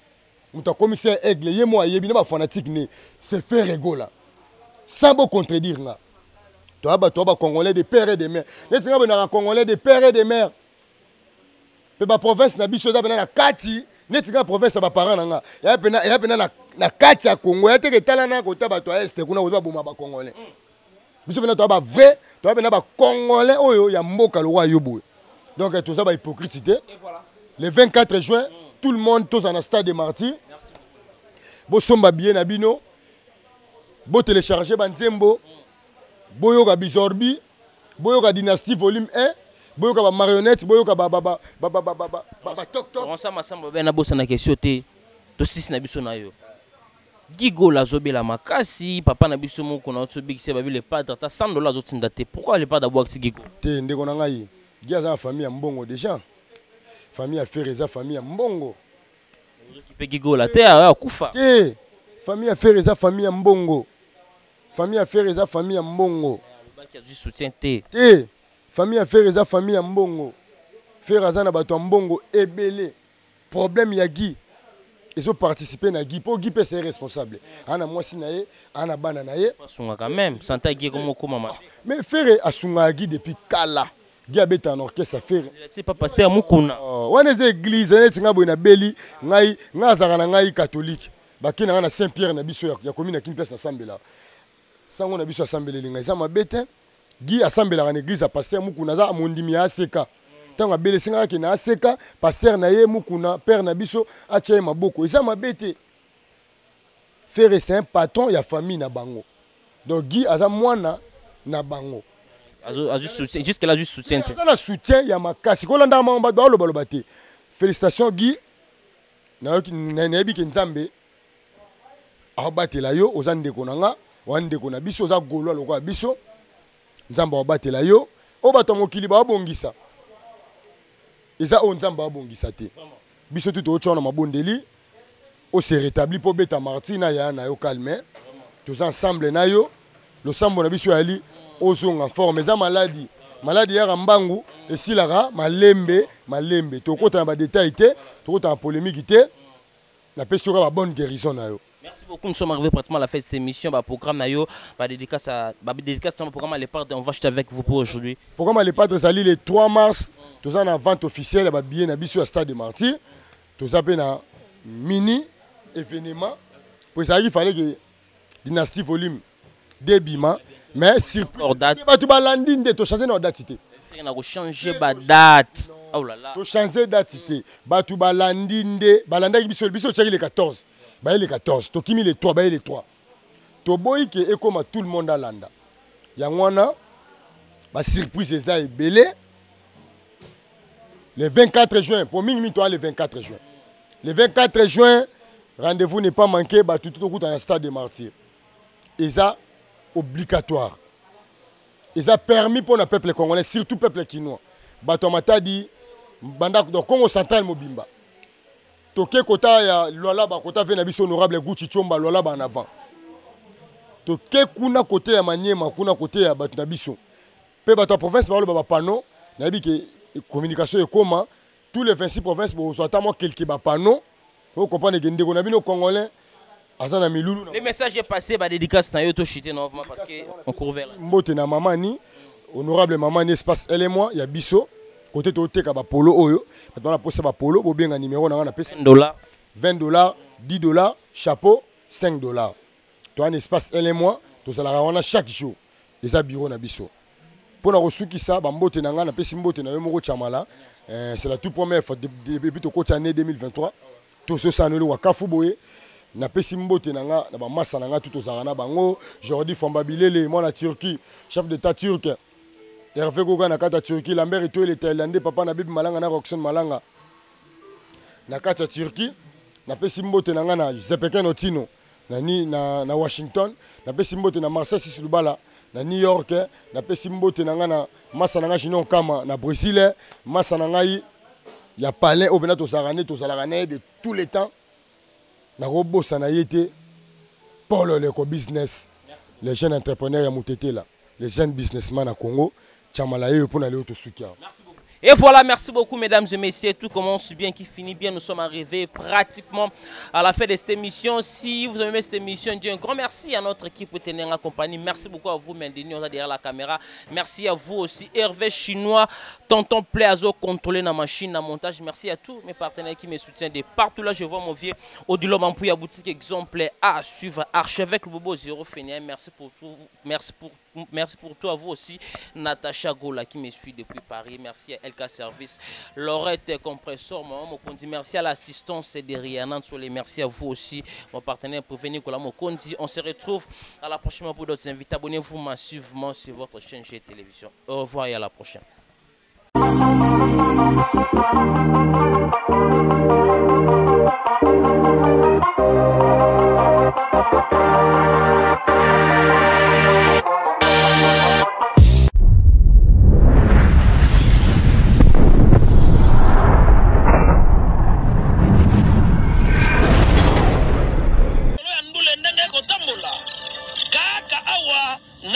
Muta commissaire aigle yemo ayebi na ba fanatique ne c'est faire gola. Sans beau contredire nga. Toi ba congolais de père et de mère. Netinga ba congolais de père et de mère. Pe ba province na biso da na kati neti nga province ba parents nanga ya pena na kati ya Congo ya te ke tala na kota ba to est kuna ko ba boma ba congolais biso pena to ba vrai to pena ba congolais oyo ya mboka lo wa yobo donc tout ça ba hypocrite et voilà le 24 juin tout le monde tous en stade des martyrs bo somba bien na bino bo télécharger ba nzembo boyo ka bizorbi boyo ka dynastie volume 1 boyo ka ba marionnette boyo ka ba tok tok on sa masamba ben na bossa na question te to sisi na biso na yo Gigo la zobela makasi papa na biso moko na to big se ba le padre ta $100 zotinda te pourquoi le pas d'abord que Gigo te ndeko na ngai gia za famille ya mbongo déjà famille ya Fereza famille ya mbongo qui peut Gigo la te ya kufa te famille ya Fereza famille ya mbongo famille ya Fereza famille ya mbongo le ba qui a du soutien te famille ya Fereza famille ya mbongo Fereza na bato ya mbongo ebele problème ya Guy ils ont participé na Guy pour Guy peut ser responsable ana mwasi na ye ana bana na ye façon quand même santa Guy comme mama mais Ferre asunga Guy depuis kala Guy abeta en orchestre Ferre c'est pas pasteur mukuna wana ze église na tinga boy na beli ngai ngazaka na ngai catholique bakina na Saint Pierre na biso ya commune kin place na sambela sango na biso asambeleli ngai za mabete Guy asambela na église a pasteur mukuna za mondimi ya seka tant a belé singa ki na aseka pasteur na ye mukuna père na biso atie maboko eza mabete Ferre c'est un patron ya famille na bango donc Guy aza mwana na bango azu soutien jusqu'à là juste soutien aza na soutien ya makasi ko landa mamba ba lo balobate félicitations Guy na yebi ki nzambe abatela yo ozande konanga wande kona biso za golo lokwa biso nzamba abatela yo o bato mokili ba bongisa eza o nzamba abongisa te biso tout autre na mabondeli o se rétabli pour beta martina ya na yo calme tous ensemble na yo le sambo na biso ali ozonga forme eza maladie ya rambangu esilaka malembe to kota na ba détail te to kota na polémique te na peso ka ba bonne guérison na yo. Merci beaucoup, nous sommes arrivés pratiquement à la fin de cette émission. Programme Nayo, dédicace au programme Les Padres. On va acheter avec vous pour aujourd'hui. Programme Les Padres, ça le 3 mars. Tout ça en vente officielle, bien habillé au stade de Martyrs. Tout ça un mini événement. Pour ça, il fallait que Dynastie Volume débima. Mais si tu vas landing, tu changer notre date. On a changé la date. Oh là là. Tu changer date. Tu vas landing, balandaki biso le 14. Bah les 14, to kimi les 3, bah les 3. To boy que et comme tout le monde à landa. Yangwana, bah surprise eza ebele. Le 24 juin, pour mingi toi le 24 juin. Le 24 juin, rendez-vous n'est pas manqué, bah tout dans le stade des Martyrs. Et ça obligatoire. Et ça permis pour le peuple congolais, surtout le peuple quinois. Bah ton mata dit, banda dans Congo central mobimba. Toke kota ya Lola ba kota vena biso honorable Gucci Chomba Lola ba en avant. Toke kuna côté ya Maniema kuna côté ya Batna biso. Pe bato province ba ba panneau na bi que communication et comment tous les 26 provinces bo soitamo quelques ba panneau. Vous comprenez que ndeko na bino congolais azana milulu. Le message est passé ba dédicace na yo to chité novement parce que on court vers là. Mbote na mamani honorable mamani espace elle et moi ya biso. Côté toteka ba polo oyo maintenant la poste ba polo bo benga numéro na pesa $20 $20 $10 chapeau $5 to un espace elle et moi to ça la on chaque jour les bureau na biso pour na resuki ça ba mbote na nga na pesi mbote na yo moko chamala c'est la toute première fois depuis to côté année 2023 to so sanelo wa kafu boye na pesi mbote na nga na ba massa na nga tout to na bango Jordi Fambabilele moi na Turquie chef d'état turc Hervé Goga na kata Turquie, Lambert et tout les Thaïlandais, papa na Bibi Malanga na Roxane Malanga. Na kata Turquie, na pesi mbote na ngana Zepeken Otino, na Washington, na pesi mbote na Marseille Sisulubala, na New York, na pesi mbote na ngana Massa na Chinon Kama na Brésil, Massa na ngai ya Palais au Benato Sarane, to Salarane de tous les temps. Na robo sana yete Paul le business. Les jeunes entrepreneurs ya Mutete là, les jeunes businessmen à Congo. Tchamala et pour aller au Tosukia. Merci beaucoup. Et voilà, merci beaucoup mesdames et messieurs, tout commence bien, qui finit bien, nous sommes arrivés pratiquement à la fin de cette émission. Si vous avez aimé cette émission, je dis un grand merci à notre équipe pour tenir en compagnie, merci beaucoup à vous Mendini, on est derrière la caméra, merci à vous aussi Hervé Chinois, Tonton Pléazo, contrôler la machine, la montage, merci à tous mes partenaires qui me soutiennent de partout. Là je vois mon vieux Odilo Mampouya, boutique exemplaire à suivre, Archevêque Bobo Zéro Fénien, merci pour tout, merci pour tout à vous aussi Natacha Gola qui me suit depuis Paris, merci à LK Service, Laurette Compressor, maman Mokondi, merci à l'assistance de Rihanna Solé, merci à vous aussi, mon partenaire privé Nicolas Mokondi. On se retrouve à la prochaine pour d'autres invités. Abonnez-vous massivement sur votre chaîne G Télévision. Au revoir et à la prochaine.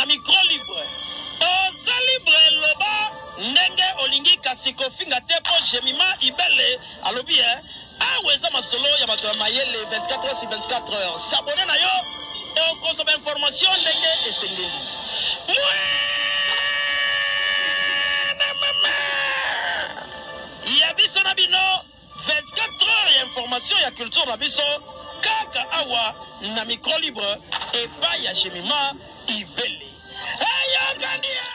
na micro libre oza libre loba ndenge olingi kasi kofinga te po jemima ibele alobi aweza masolo ya bato ya mayele 24 heures sur 24 heures s'abonner na yo okozoma information ndenge esengeli ya biso na bino 24 heures ya information ya culture na biso kaka awa na micro libre epai ya jemima ibele. Hey,